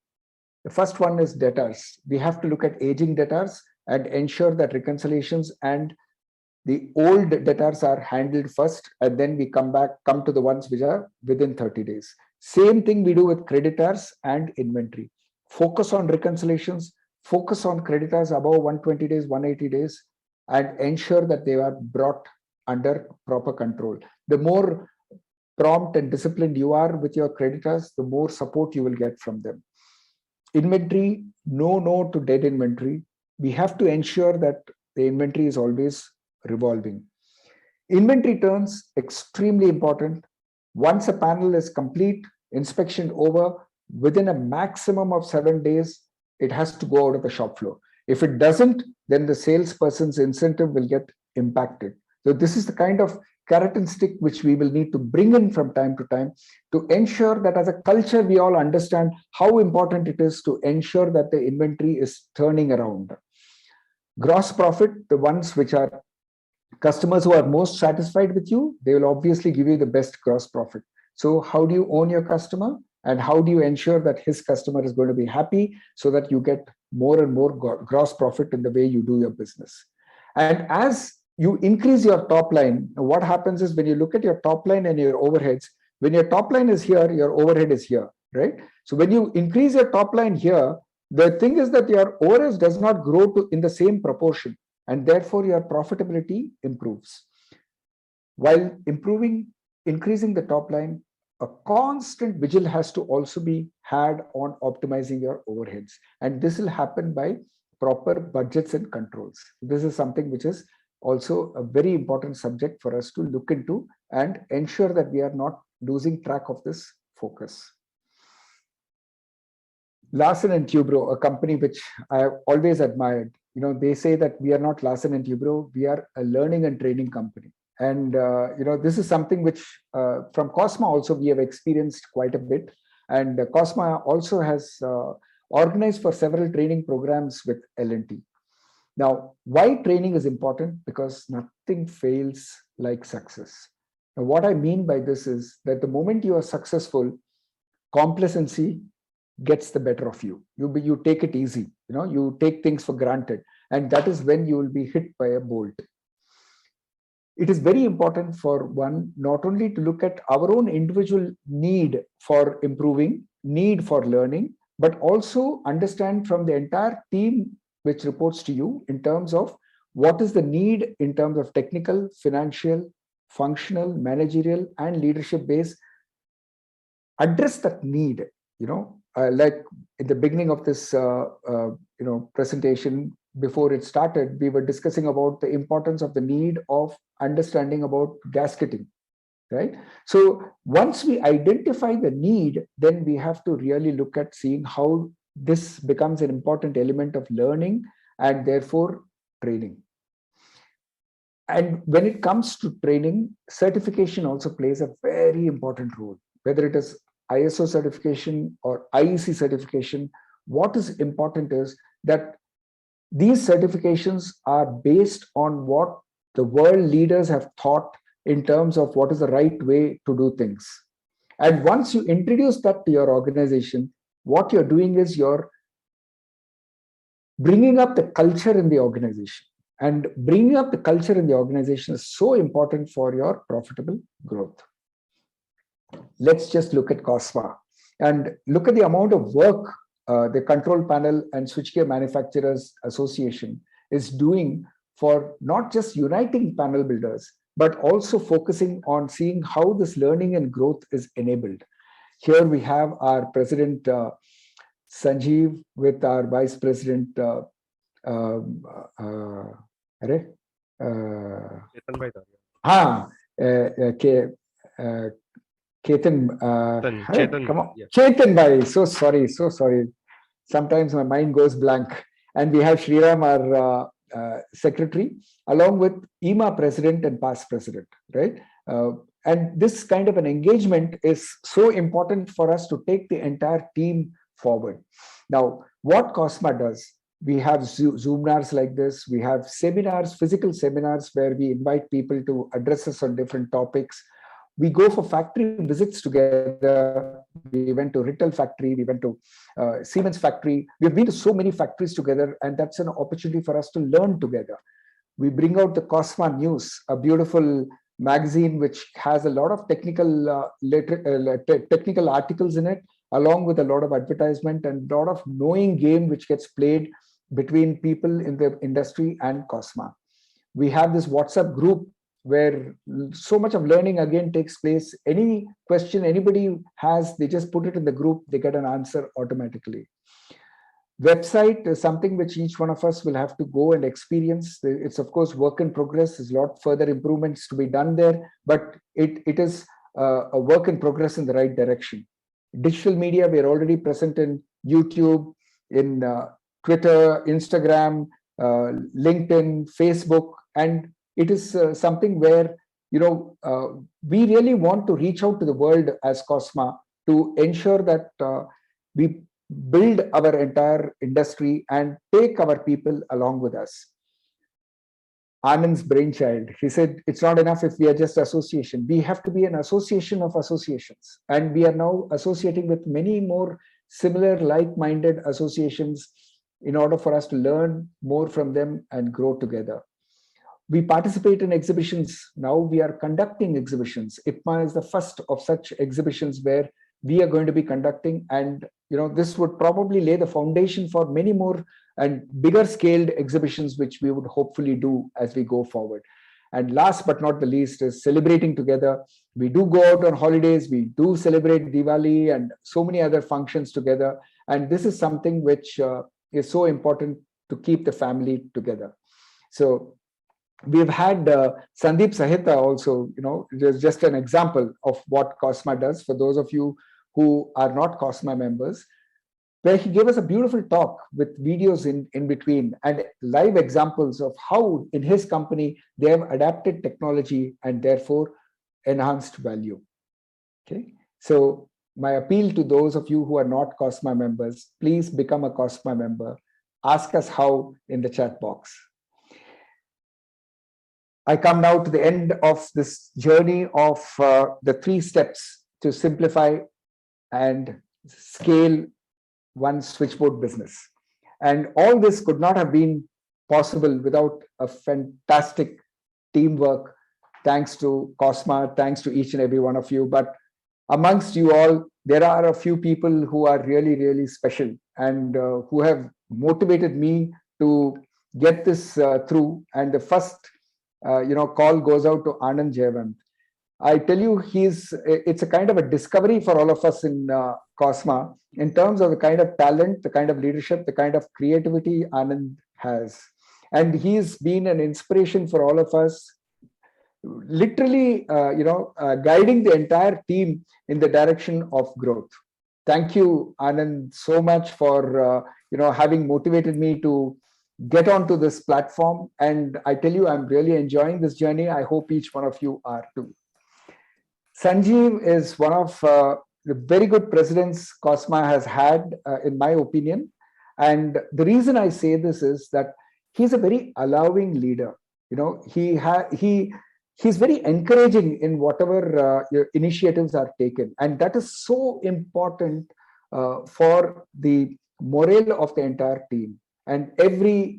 The first one is debtors. We have to look at aging debtors and ensure that reconciliations and the old debtors are handled first, and then we come to the ones which are within 30 days. Same thing we do with creditors and inventory. Focus on reconciliations, focus on creditors above 120 days, 180 days, and ensure that they are brought under proper control. The more prompt and disciplined you are with your creditors, the more support you will get from them. Inventory, no to dead inventory. We have to ensure that the inventory is always revolving. Inventory turns, extremely important. Once a panel is complete, inspection over, within a maximum of 7 days, it has to go out of the shop floor. If it doesn't, then the salesperson's incentive will get impacted. So this is the kind of carrot and stick which we will need to bring in from time to time to ensure that as a culture, we all understand how important it is to ensure that the inventory is turning around. Gross profit, the ones which are customers who are most satisfied with you, they will obviously give you the best gross profit. So how do you own your customer? And how do you ensure that his customer is going to be happy so that you get more and more gross profit in the way you do your business? And as you increase your top line, what happens is when you look at your top line and your overheads, when your top line is here, your overhead is here, right? So when you increase your top line here, the thing is that your overheads does not grow in the same proportion, and therefore your profitability improves. While increasing the top line, a constant vigil has to also be had on optimizing your overheads. And this will happen by proper budgets and controls. This is something which is also a very important subject for us to look into and ensure that we are not losing track of this focus. Larsen and Toubro, a company which I have always admired, they say that we are not Larsen and Toubro, we are a learning and training company. And, this is something which from Cosma also we have experienced quite a bit. And Cosma also has organized for several training programs with L&T. Now, why training is important? Because nothing fails like success. Now, what I mean by this is that the moment you are successful, complacency gets the better of you. You take it easy, you take things for granted. And that is when you will be hit by a bolt. It is very important for one not only to look at our own individual need for improving, need for learning, but also understand from the entire team which reports to you in terms of what is the need in terms of technical, financial, functional, managerial, and leadership base. Address that need like in the beginning of this, presentation, before it started, we were discussing about the importance of the need of understanding about gasketing, right? So once we identify the need, then we have to really look at seeing how this becomes an important element of learning and therefore training. And when it comes to training, certification also plays a very important role, whether it is ISO certification or IEC certification. What is important is that these certifications are based on what the world leaders have thought in terms of what is the right way to do things. And once you introduce that to your organization, what you're doing is you're bringing up the culture in the organization. And bringing up the culture in the organization is so important for your profitable growth. Let's just look at Cosma and look at the amount of work the Control Panel and Switchgear Manufacturers Association is doing for not just uniting panel builders, but also focusing on seeing how this learning and growth is enabled. Here we have our President Sanjeev with our Vice President Ketan, come on. Yeah. Chetan bhai, so sorry. Sometimes my mind goes blank. And we have Shriram, our secretary, along with EMA president and past president, right? And this kind of an engagement is so important for us to take the entire team forward. Now, what Cosma does, we have Zoomnars like this. We have seminars, physical seminars, where we invite people to address us on different topics. We go for factory visits together. We went to Rittel factory. We went to Siemens factory. We've been to so many factories together, and that's an opportunity for us to learn together. We bring out the Cosma News, a beautiful magazine which has a lot of technical technical articles in it, along with a lot of advertisement and a lot of knowing game which gets played between people in the industry and Cosma. We have this WhatsApp group where so much of learning again takes place. Any question anybody has, they just put it in the group, they get an answer automatically. Website is something which each one of us will have to go and experience. It's of course work in progress. There's a lot further improvements to be done there, but it is a work in progress in the right direction. Digital media, we're already present in YouTube, in Twitter, Instagram, LinkedIn, Facebook, and it is something where we really want to reach out to the world as Cosma to ensure that we build our entire industry and take our people along with us. Anand's brainchild, he said, it's not enough if we are just association. We have to be an association of associations. And we are now associating with many more similar like-minded associations in order for us to learn more from them and grow together. We participate in exhibitions. Now we are conducting exhibitions. IPMA is the first of such exhibitions where we are going to be conducting, and this would probably lay the foundation for many more and bigger scaled exhibitions, which we would hopefully do as we go forward. And last but not the least is celebrating together. We do go out on holidays, we do celebrate Diwali and so many other functions together. And this is something which is so important to keep the family together. So we've had Sandeep Sahita also, just an example of what Cosma does for those of you who are not Cosma members, where he gave us a beautiful talk with videos in between and live examples of how in his company they have adapted technology and therefore enhanced value. Okay, so my appeal to those of you who are not Cosma members, please become a Cosma member. Ask us how in the chat box. I come now to the end of this journey of the 3 steps to simplify and scale one's switchboard business. And all this could not have been possible without a fantastic teamwork. Thanks to Cosma, thanks to each and every one of you. But amongst you all, there are a few people who are really, really special and who have motivated me to get this through. And the first call goes out to Anand Jayavant. I tell you, it's a kind of a discovery for all of us in Cosma in terms of the kind of talent, the kind of leadership, the kind of creativity Anand has. And he's been an inspiration for all of us, literally, guiding the entire team in the direction of growth. Thank you, Anand, so much for, having motivated me to get onto this platform. And I tell you, I'm really enjoying this journey. I hope each one of you are too. Sanjeev is one of the very good presidents Cosma has had, in my opinion. And the reason I say this is that he's a very allowing leader. He's very encouraging in whatever initiatives are taken. And that is so important for the morale of the entire team. And every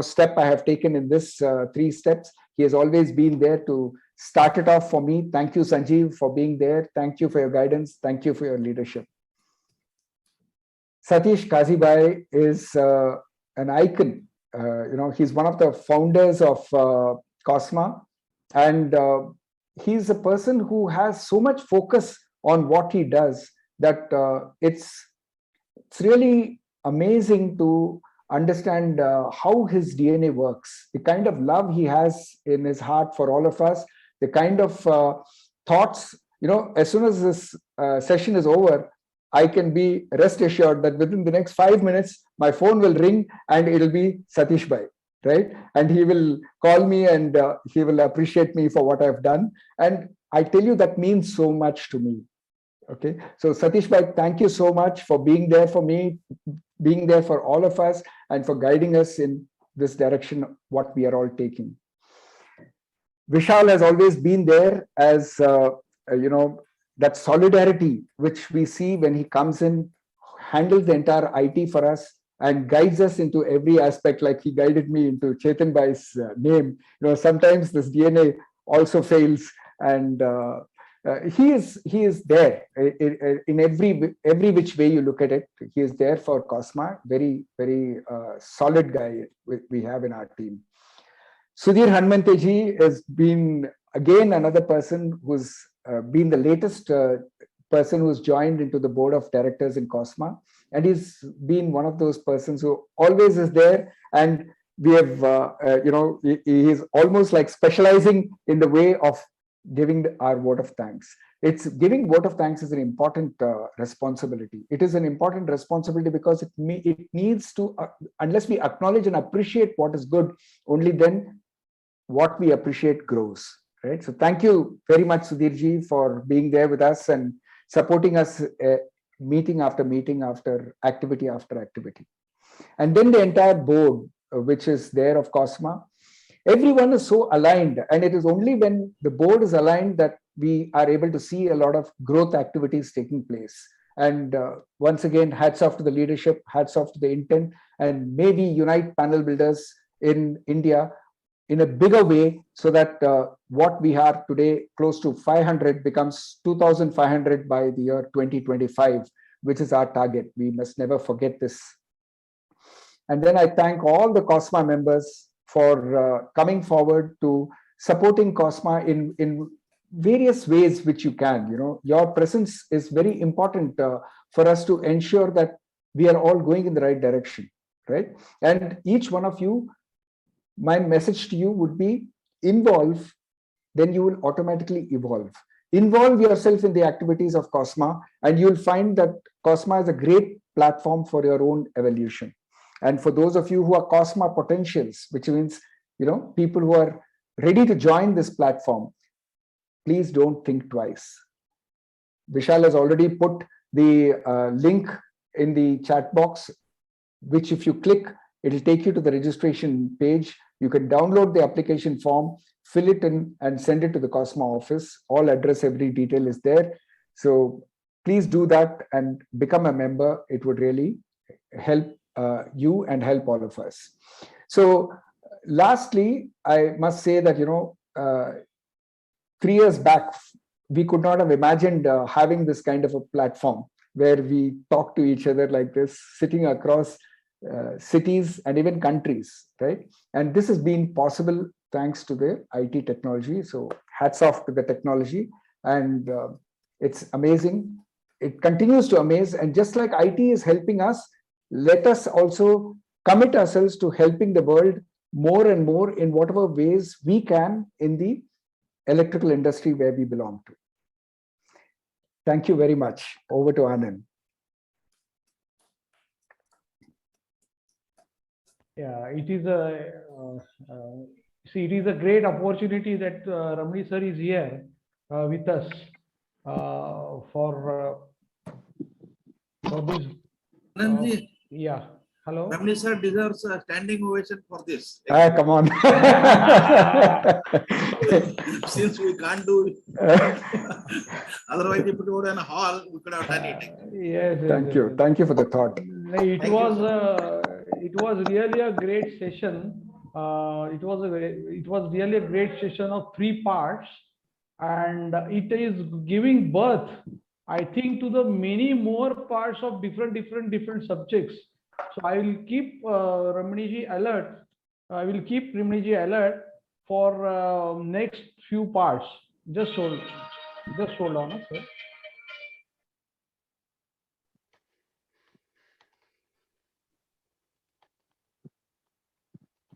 step I have taken in this 3 steps, he has always been there to start it off for me. Thank you, Sanjeev, for being there. Thank you for your guidance. Thank you for your leadership. Satish Kazibai is an icon. He's one of the founders of Cosma, and he's a person who has so much focus on what he does that it's really amazing to understand how his DNA works, the kind of love he has in his heart for all of us, the kind of thoughts, as soon as this session is over, I can be rest assured that within the next 5 minutes, my phone will ring and it'll be Satish Bhai, right? And he will call me and he will appreciate me for what I've done. And I tell you, that means so much to me. Okay. So Satish Bhai, thank you so much for being there for me, being there for all of us, and for guiding us in this direction, what we are all taking. Vishal has always been there as, that solidarity which we see when he comes in, handles the entire IT for us and guides us into every aspect, like he guided me into Chetan Bhai's name. Sometimes this DNA also fails, and he is there in every which way you look at it. He is there for Cosma. Very, very solid guy we have in our team. Sudhir Hanmanteji has been again another person who's been the latest person who's joined into the board of directors in Cosma, and he's been one of those persons who always is there. And we have, he is almost like specializing in the way of giving our vote of thanks. It's giving vote of thanks is an important responsibility. It is an important responsibility because it needs to, unless we acknowledge and appreciate what is good, only then what we appreciate grows, right? So thank you very much, Sudhirji, for being there with us and supporting us meeting after meeting, after activity after activity. And then the entire board, which is there of Cosma, everyone is so aligned, and it is only when the board is aligned that we are able to see a lot of growth activities taking place. And once again, hats off to the leadership, hats off to the intent, and maybe unite panel builders in India in a bigger way, so that what we have today, close to 500, becomes 2,500 by the year 2025, which is our target. We must never forget this. And then I thank all the Cosma members for coming forward to supporting Cosma in various ways which you can. Your presence is very important for us to ensure that we are all going in the right direction, right? And each one of you, my message to you would be involve, then you will automatically evolve. Involve yourself in the activities of Cosma, and you'll find that Cosma is a great platform for your own evolution. And for those of you who are Cosma potentials, which means, people who are ready to join this platform, please don't think twice. Vishal has already put the link in the chat box, which if you click, it'll take you to the registration page. You can download the application form, fill it in, and send it to the Cosma office. All address, every detail is there. So please do that and become a member. It would really help you and help all of us. So lastly, I must say that, 3 years back, we could not have imagined having this kind of a platform where we talk to each other like this, sitting across cities and even countries, right? And this has been possible thanks to the IT technology. So hats off to the technology, and it's amazing. It continues to amaze, and just like IT is helping us, let us also commit ourselves to helping the world more and more in whatever ways we can in the electrical industry where we belong to. Thank you very much. Over to Anand. Yeah, it is see, it is a great opportunity that Ramani sir is here with us for this. Anandji, Yeah, hello. Ramani sir deserves a standing ovation for this. Come on. Since we can't do it. Otherwise, if it were in a hall, we could have done it. Yes, yes, Thank yes, you. yes. Thank you for the thought. It Thank was you, it was really a great session. It was really a great session of 3 parts, and it is giving birth, I think, to the many more parts of different subjects. So I will keep Ramaniji alert. I will keep Ramaniji alert for next few parts. Just hold on, sir.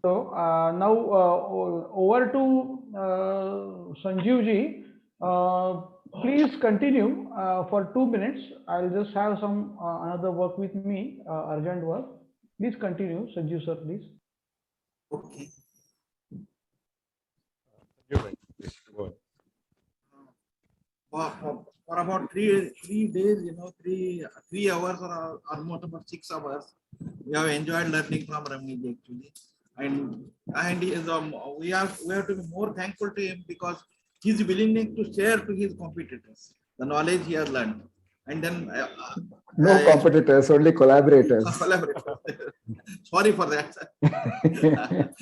So now over to Sanjeev ji. Please continue for 2 minutes. I'll just have some another work with me, urgent work. Please continue, Sanjeev sir, please. Okay. For about three days, 3 hours or almost about 6 hours, we have enjoyed learning from Ramani actually, and we have to be more thankful to him because his willingness to share to his competitors the knowledge he has learned, and then No competitors, only collaborators. Sorry for that.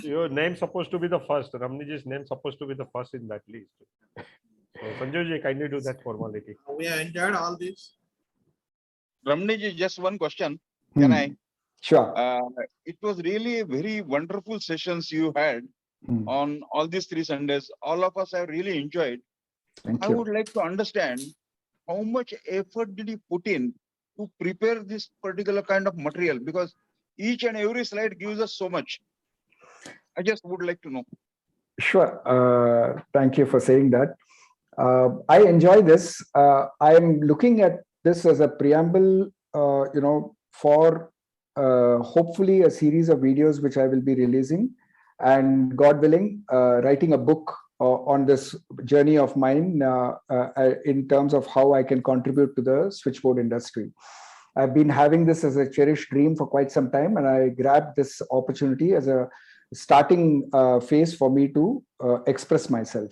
Your name supposed to be the first. Ramaniji's name supposed to be the first in that list. So Sanjay ji, kindly do that formality. We have enjoyed all this. Ramani, just one question. Can I? Sure. It was really very wonderful sessions you had on all these 3 Sundays. All of us have really enjoyed. Thank I you. would like to understand how much effort did you put in to prepare this particular kind of material, because each and every slide gives us so much. I just would like to know. Sure. Thank you for saying that. I enjoy this. I'm looking at this as a preamble, for hopefully a series of videos which I will be releasing, and God willing, writing a book on this journey of mine in terms of how I can contribute to the switchboard industry. I've been having this as a cherished dream for quite some time, and I grabbed this opportunity as a starting phase for me to express myself.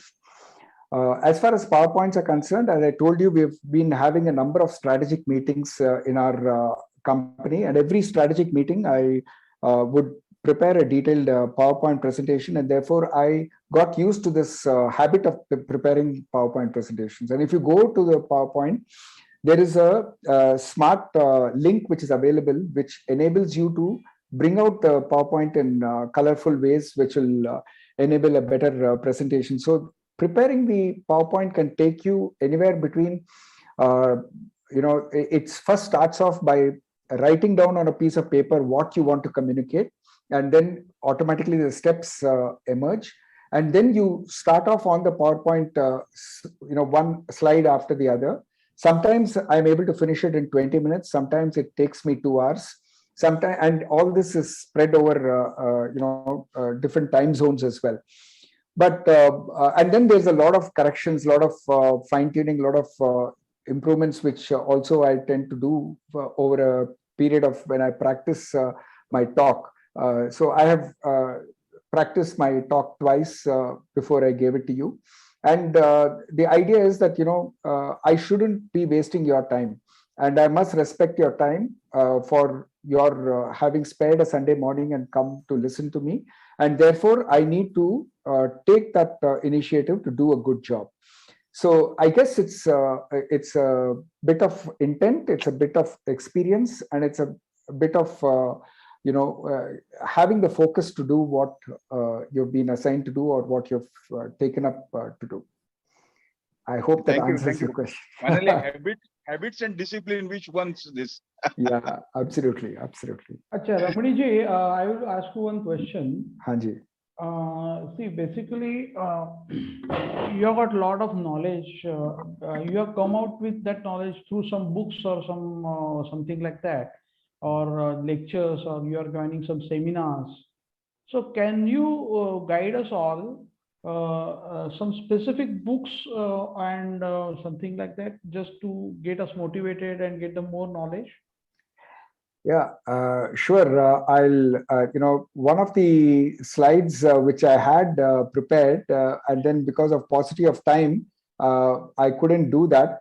As far as PowerPoints are concerned, as I told you, we've been having a number of strategic meetings in our company, and every strategic meeting I would prepare a detailed PowerPoint presentation, and therefore I got used to this habit of preparing PowerPoint presentations. And if you go to the PowerPoint, there is a smart link which is available, which enables you to bring out the PowerPoint in colorful ways, which will enable a better presentation. So preparing the PowerPoint can take you anywhere between, it first starts off by writing down on a piece of paper what you want to communicate, and then automatically the steps emerge. And then you start off on the PowerPoint, one slide after the other. Sometimes I'm able to finish it in 20 minutes. Sometimes it takes me 2 hours. Sometimes, and all this is spread over, different time zones as well. But and then there's a lot of corrections, a lot of fine tuning, a lot of improvements, which also I tend to do over a period of when I practice my talk. So I have practiced my talk twice before I gave it to you. And the idea is that, I shouldn't be wasting your time, and I must respect your time for your having spared a Sunday morning and come to listen to me. And therefore, I need to take that initiative to do a good job. So I guess it's a bit of intent, it's a bit of experience, and it's a bit of having the focus to do what you've been assigned to do, or what you've taken up to do. I hope that Thank you, answers thank your you. question. Finally, habits and discipline, which one's this? Yeah, absolutely, absolutely. Acha, Ramani ji, I will ask you one question. Hanji. See, basically, you have got a lot of knowledge. You have come out with that knowledge through some books or something like that, or lectures, or you are joining some seminars. So, can you guide us all some specific books and something like that, just to get us motivated and get the more knowledge? Yeah, sure. One of the slides which I had prepared, and then because of paucity of time, I couldn't do that,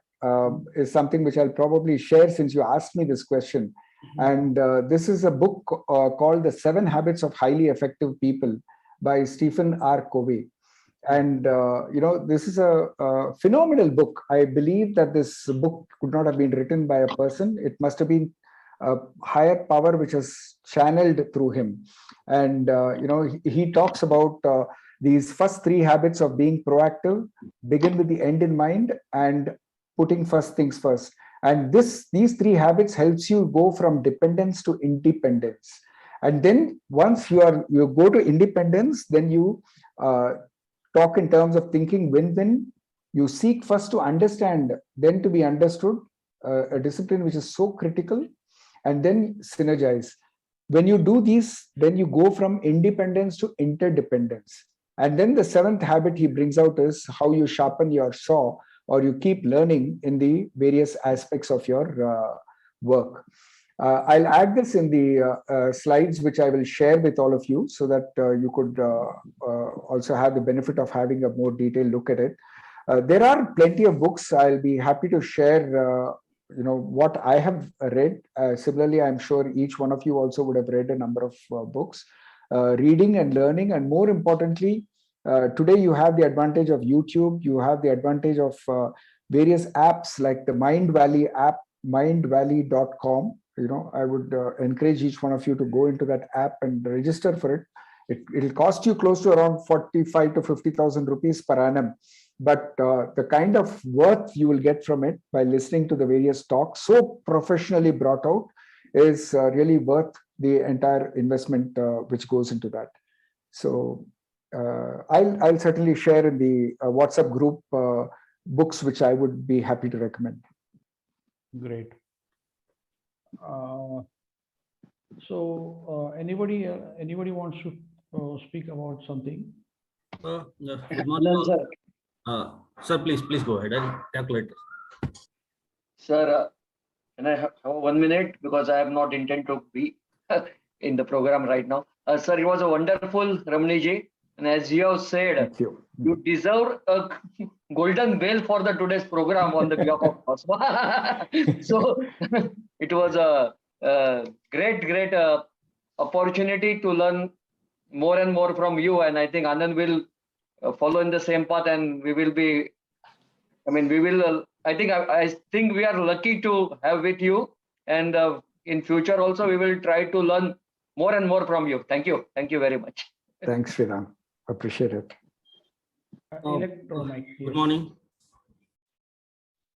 is something which I'll probably share since you asked me this question. And this is a book called The 7 Habits of Highly Effective People by Stephen R. Covey. And, this is a phenomenal book. I believe that this book could not have been written by a person. It must have been a higher power which was channeled through him. And he talks about these first 3 habits of being proactive, begin with the end in mind, and putting first things first. And these 3 habits helps you go from dependence to independence. And then once you go to independence, then you talk in terms of thinking win-win. You seek first to understand, then to be understood, a discipline which is so critical, and then synergize. When you do these, then you go from independence to interdependence. And then the 7th habit he brings out is how you sharpen your saw, or you keep learning in the various aspects of your work. I'll add this in the slides, which I will share with all of you, so that you could also have the benefit of having a more detailed look at it. There are plenty of books. I'll be happy to share what I have read. Similarly, I'm sure each one of you also would have read a number of books. Reading and learning, and more importantly, today you have the advantage of YouTube. You have the advantage of various apps like the Mind Valley app, mindvalley.com. I would encourage each one of you to go into that app and register for it. It'll cost you close to around 45 to 50,000 rupees per annum. But the kind of worth you will get from it by listening to the various talks, so professionally brought out, is really worth the entire investment which goes into that. So I'll certainly share in the WhatsApp group books which I would be happy to recommend. Great. So anybody wants to speak about something? Good morning, Sir. sir, please go ahead. I'll calculate. Sir, can I have 1 minute, because I have not intended to be in the program right now. Sir, it was a wonderful, Ramani ji, and as you have said, Thank you. you deserve a golden bell for the today's program on the behalf of Cosma. So it was a great opportunity to learn more and more from you, and I think Anand will follow in the same path, and we will be. I mean, we will. I think we are lucky to have with you, and in future also we will try to learn more and more from you. Thank you very much. Thanks, Sriram. Appreciate it. Good morning.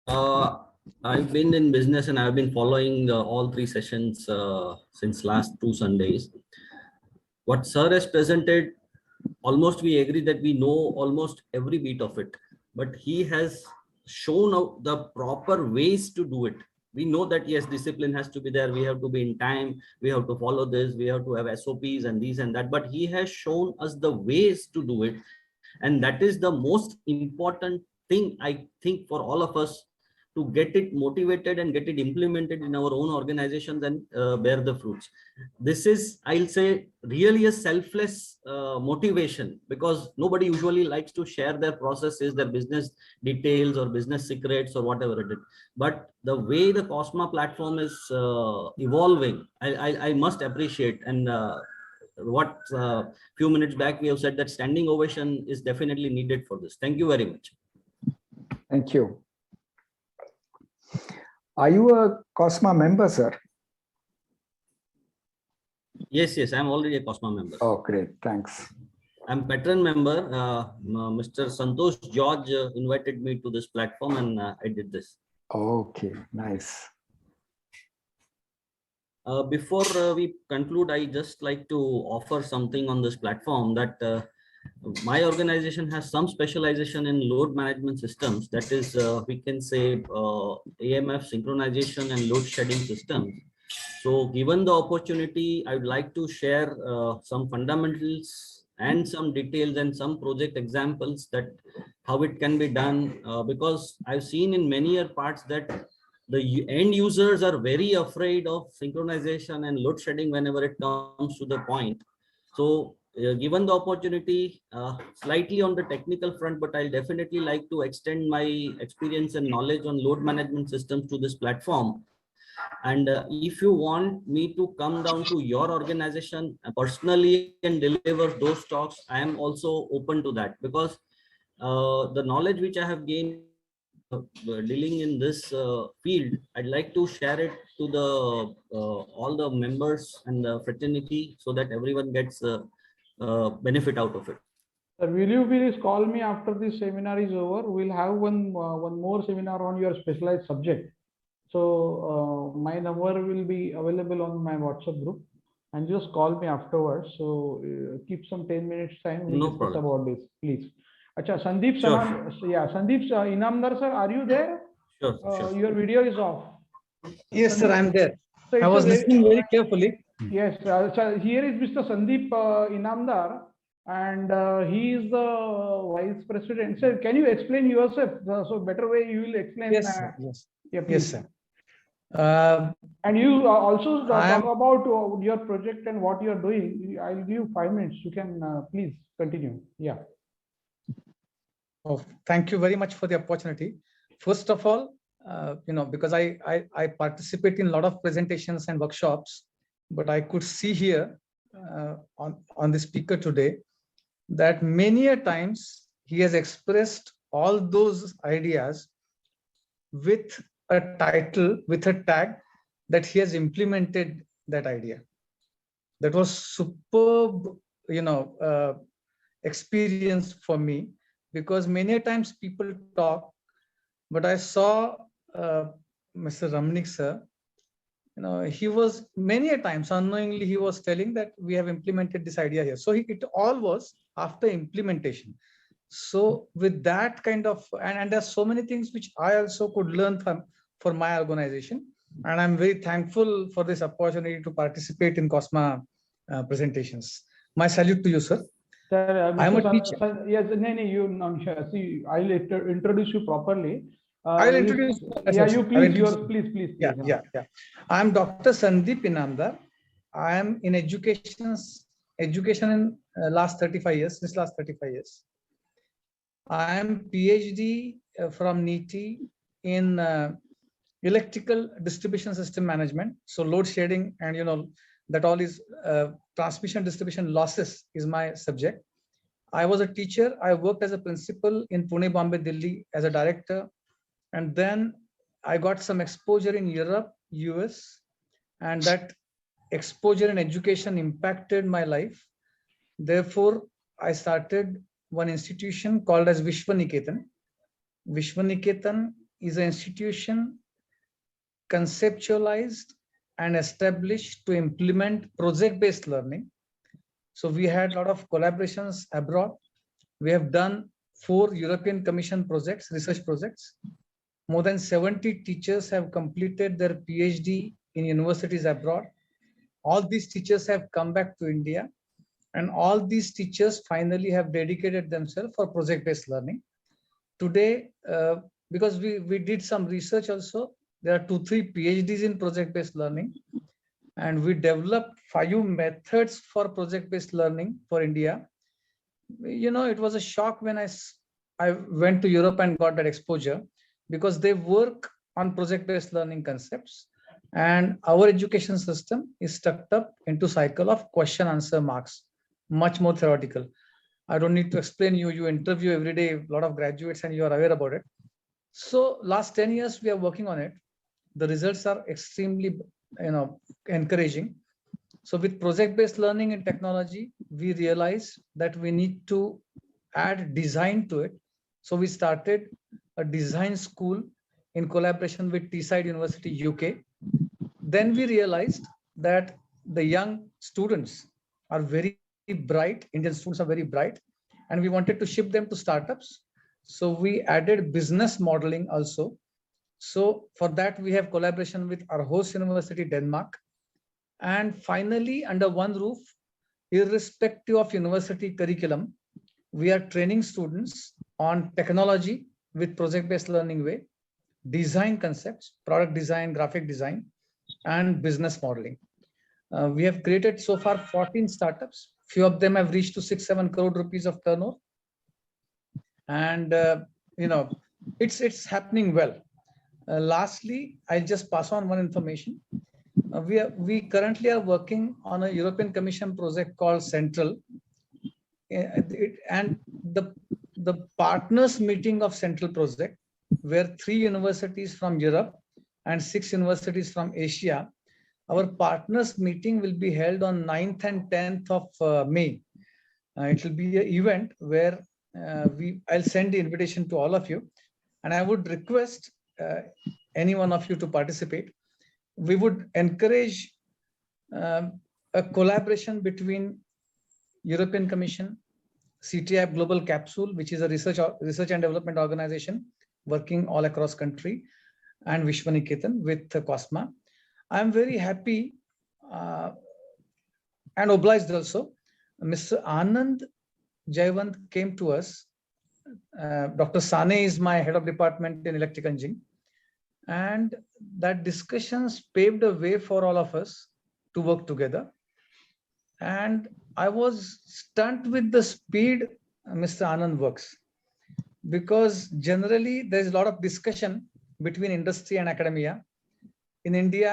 I've been in business and I've been following all 3 sessions since last 2 Sundays. What sir has presented, almost we agree that we know almost every bit of it, but he has shown out the proper ways to do it. We know that yes, discipline has to be there. We have to be in time. We have to follow this. We have to have SOPs and these and that. But he has shown us the ways to do it. And that is the most important thing, I think, for all of us, to get it motivated and get it implemented in our own organizations and bear the fruits. This is, I'll say, really a selfless motivation, because nobody usually likes to share their processes, their business details or business secrets or whatever it is. But the way the Cosma platform is evolving, I must appreciate. And what few minutes back we have said that standing ovation is definitely needed for this. Thank you very much. Thank you. Are you a Cosma member, sir? Yes, I'm already a Cosma member. Oh, great. Thanks. I'm patron member. Mr. Santosh George invited me to this platform, and I did this. Okay, nice. Before we conclude, I just like to offer something on this platform that my organization has some specialization in load management systems. That is, we can say AMF synchronization and load shedding systems. So given the opportunity, I would like to share some fundamentals and some details and some project examples that how it can be done, because I've seen in many other parts that the end users are very afraid of synchronization and load shedding whenever it comes to the point. So given the opportunity, slightly on the technical front, but I'll definitely like to extend my experience and knowledge on load management systems to this platform. And if you want me to come down to your organization personally and deliver those talks, I am also open to that, because the knowledge which I have gained dealing in this field, I'd like to share it to the all the members and the fraternity so that everyone gets benefit out of it. Sir, will you please call me after this seminar is over? We'll have one more seminar on your specialized subject. So my number will be available on my WhatsApp group, and just call me afterwards. So keep some 10 minutes time. We'll No discuss problem. about this, please. Acha, Sandeep, Sure. yeah, Sandeep Inamdar, sir, are you there? Sure, sure. Your video is off. Yes, sir, I'm there. So I was listening very carefully. Yes, so here is Mr. Sandeep Inamdar, and he is the vice president. Sir, can you explain yourself? So better way you will explain. Yes, sir. Yes. Yeah, Yes, please. sir. And you also I talk about your project and what you are doing. I'll give you 5 minutes. You can please continue. Yeah. Oh, thank you very much for the opportunity. First of all, because I participate in a lot of presentations and workshops, but I could see here on the speaker today that many a times he has expressed all those ideas with a title, with a tag that he has implemented that idea. That was superb, experience for me, because many times people talk, but I saw Mr. Ramani sir, he was many a times unknowingly he was telling that we have implemented this idea here. So it all was after implementation. So with that kind of, and there's so many things which I also could learn from for my organization. And I'm very thankful for this opportunity to participate in Cosma presentations. My salute to you, sir. Sir, I'm a teacher. Yes, you see, I'll introduce you properly. I'll introduce. Yeah, you please, please. Yeah. I'm Dr. Sandeep Inamdar. I am in education in last 35 years, since last 35 years. I am PhD from NITI in electrical distribution system management. So load shedding and that all is transmission distribution losses is my subject. I was a teacher. I worked as a principal in Pune, Bombay, Delhi as a director. And then I got some exposure in Europe, US, and that exposure in education impacted my life. Therefore, I started one institution called as Vishwaniketan. Vishwaniketan is an institution conceptualized and established to implement project-based learning. So we had a lot of collaborations abroad. We have done 4 European Commission projects, research projects. More than 70 teachers have completed their PhD in universities abroad. All these teachers have come back to India, and all these teachers finally have dedicated themselves for project-based learning. Today, because we did some research also, there are 2-3 PhDs in project-based learning, and we developed 5 methods for project-based learning for India. It was a shock when I went to Europe and got that exposure, because they work on project-based learning concepts, and our education system is stuck up into cycle of question answer marks, much more theoretical. I don't need to explain you interview every day a lot of graduates and you are aware about it. So last 10 years we are working on it. The results are extremely encouraging. So with project-based learning and technology, we realized that we need to add design to it. So we started a design school in collaboration with Teesside University, UK. Then we realized that the young students are very bright, Indian students are very bright, and we wanted to ship them to startups. So we added business modeling also. So for that, we have collaboration with our host university, Denmark. And finally, under one roof, irrespective of university curriculum, we are training students on technology with project-based learning way, design concepts, product design, graphic design, and business modeling. We have created so far 14 startups. Few of them have reached to 6-7 crore rupees of turnover. And it's happening well. Lastly, I'll just pass on one information. We currently are working on a European Commission project called Central, and the partners meeting of Central project, where 3 universities from Europe and 6 universities from Asia. Our partners meeting will be held on 9th and 10th of May. It will be an event where I'll send the invitation to all of you, and I would request any one of you to participate. We would encourage a collaboration between European Commission, CTIAP Global Capsule, which is a research and development organization working all across country, and Vishwaniketan with Cosma. I'm very happy and obliged also. Mr. Anand Jayavant came to us. Dr. Sane is my head of department in electrical engineering. And that discussions paved a way for all of us to work together. And I was stunned with the speed Mr. Anand works, because generally there's a lot of discussion between industry and academia. In India,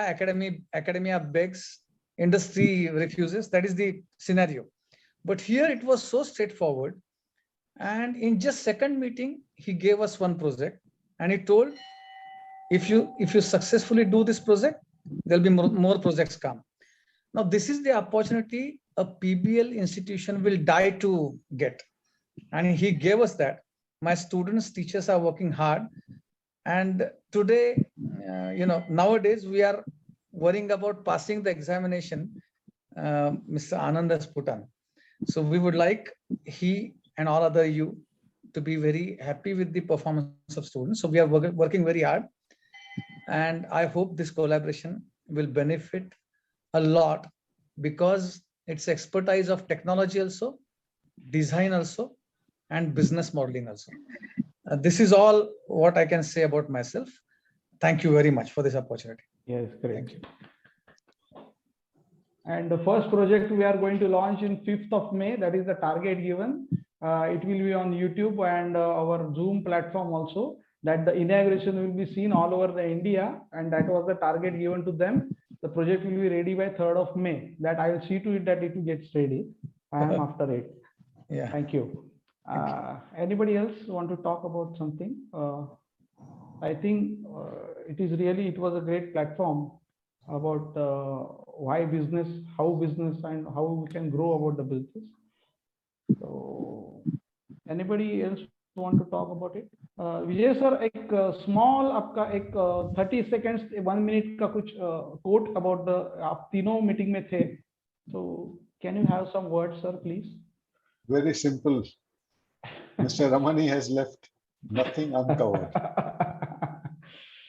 academia begs, industry refuses. That is the scenario. But here it was so straightforward. And in just second meeting, he gave us one project, and he told, if you successfully do this project, there'll be more projects come. Now, this is the opportunity a PBL institution will die to get. And he gave us that. My students, teachers are working hard. And today, nowadays we are worrying about passing the examination Mr. Anand has put on. So we would like he and all other you to be very happy with the performance of students. So we are working very hard. And I hope this collaboration will benefit a lot, because it's expertise of technology also, design also, and business modeling also. This is all what I can say about myself. Thank you very much for this opportunity. Yes, great. Thank you. And the first project we are going to launch in 5th of May, that is the target given. It will be on YouTube and our Zoom platform also, that the inauguration will be seen all over the India, and that was the target given to them. The project will be ready by 3rd of May. That I will see to it that it gets ready. I am after it. Yeah. Thank you. Anybody else want to talk about something? I think it was a great platform about why business, how business, and how we can grow about the business. So anybody else want to talk about it? Vijay sir, एक small आपका एक 30 seconds 1 minute का कुछ quote about the, आप तीनों meeting में थे, so can you have some words, sir, please? Very simple. Mr. Ramani has left nothing uncovered.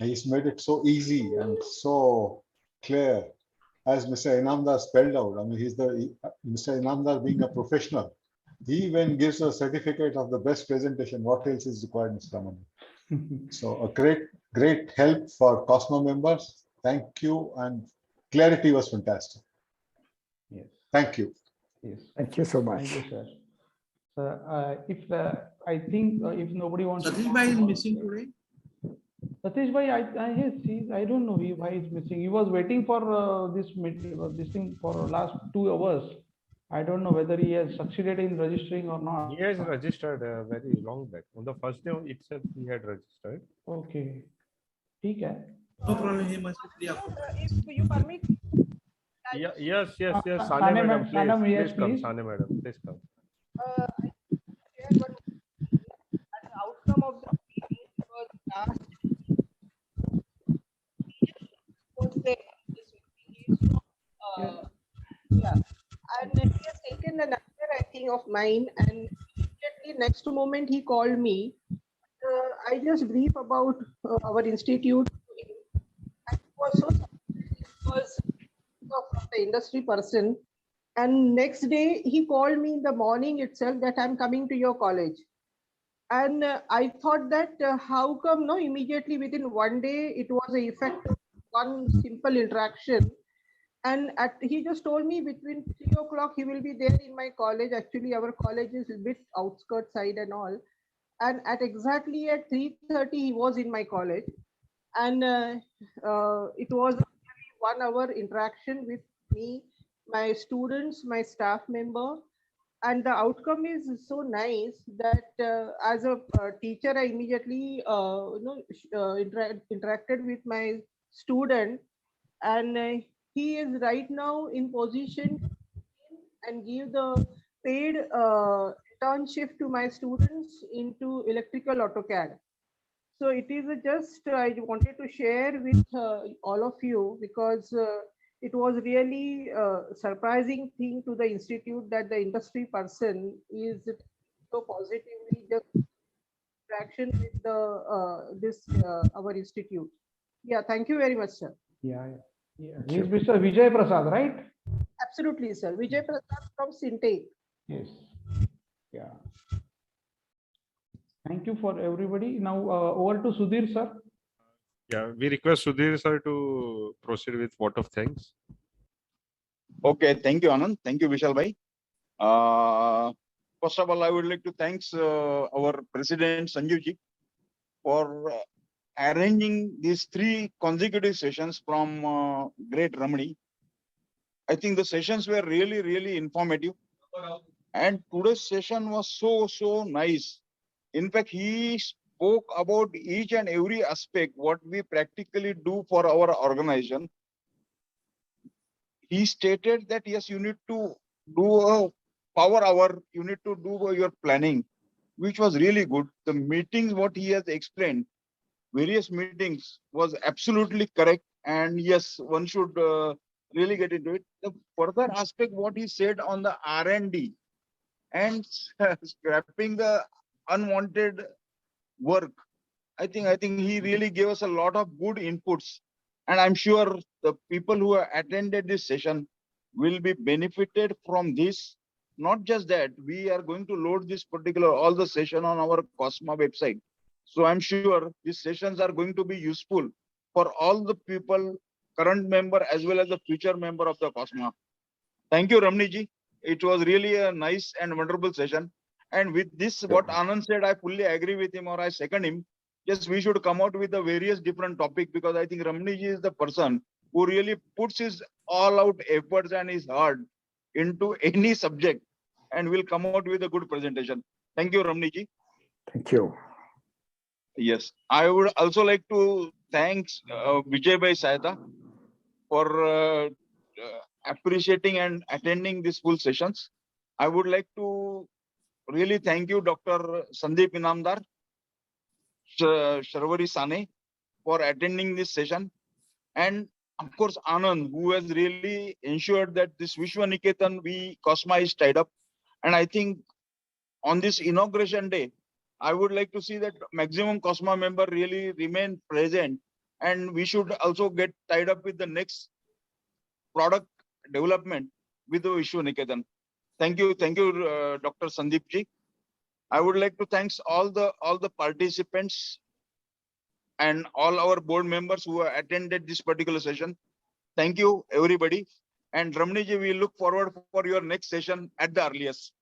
He's made it so easy and so clear, as Mr. Inamdar spelled out. I mean, Mr. Inamdar being a professional, he even gives a certificate of the best presentation. What else is required, Mr. Ramani? So a great help for Cosma members. Thank you, and clarity was fantastic. Yes. Thank you. Yes. Thank you so much. Thank you, sir. I think if nobody wants Satish Bhai is missing today. Satish Bhai, yes, I don't know why he's missing. He was waiting for this meeting, this thing for last 2 hours. I don't know whether he has succeeded in registering or not. He has registered very long back. On the first day itself, he had registered. Okay. ठीक है. No problem. He must be free. If you permit, Yeah, yes, yes, yes. Sane Sane madam, madam, please, yes, please come. please. Sane madam, please come. Share one as the outcome of the meeting was last was there. He is from, yeah, and he has taken the number, I think, of mine, and immediately next moment he called me. I just brief about our institute. I was so surprised because of the industry person, and next day he called me in the morning itself that I'm coming to your college. And I thought that how come no immediately within one day it was a effect of one simple interaction. And he just told me between 3 o'clock he will be there in my college. Actually, our college is a bit outskirt side and all. And at exactly at 3:30 he was in my college, and it was a 1 hour interaction with me, my students, my staff member, and the outcome is so nice that as a teacher I immediately interacted with my student, and he is right now in position and give the paid internship to my students into electrical AutoCAD. So it is just I wanted to share with all of you because it was really surprising thing to the institute that the industry person is so positively just interaction with the this our institute. Yeah, thank you very much, sir. Yeah, yeah. He's Mr. Vijay Prasad, right? Absolutely, sir. Vijay Prasad from Sinte. Yes. Yeah. Thank you for everybody. Now over to Sudhir, sir. Yeah, we request Sudhir sir to proceed with vote of thanks. Okay, thank you, Anand. Thank you, Vishal Bhai. First of all, I would like to thanks our President Sanjeev ji for arranging these 3 consecutive sessions from great Ramani. I think the sessions were really, really informative. And today's session was so nice. In fact, he spoke about each and every aspect, what we practically do for our organization. He stated that, yes, you need to do a power hour, you need to do your planning, which was really good. The meetings, what he has explained, various meetings was absolutely correct. And yes, one should really get into it. The further aspect, what he said on the R&D and scrapping the unwanted work, I think he really gave us a lot of good inputs. And I'm sure the people who have attended this session will be benefited from this. Not just that, we are going to load this particular, all the session on our Cosma website. So I'm sure these sessions are going to be useful for all the people, current member as well as the future member of the Cosma. Thank you, Ramani ji. It was really a nice and wonderful session. And with this, what Anand said, I fully agree with him or I second him. Yes, we should come out with the various different topics because I think Ramani ji is the person who really puts his all out efforts and his heart into any subject and will come out with a good presentation. Thank you, Ramani ji. Thank you. Yes, I would also like to thank Vijay Bhai Saheta for appreciating and attending these full sessions. I would like to really thank you, Dr. Sandeep Inamdar, Sharvari Sane, for attending this session. And of course, Anand, who has really ensured that this Vishwa Niketan, Cosma is tied up. And I think on this inauguration day, I would like to see that maximum Cosma member really remain present. And we should also get tied up with the next product development with the Vishwa Niketan. Thank you, Dr. Sandeep ji. I would like to thank all the participants and all our board members who attended this particular session. Thank you, everybody. And Ramani ji, we look forward for your next session at the earliest.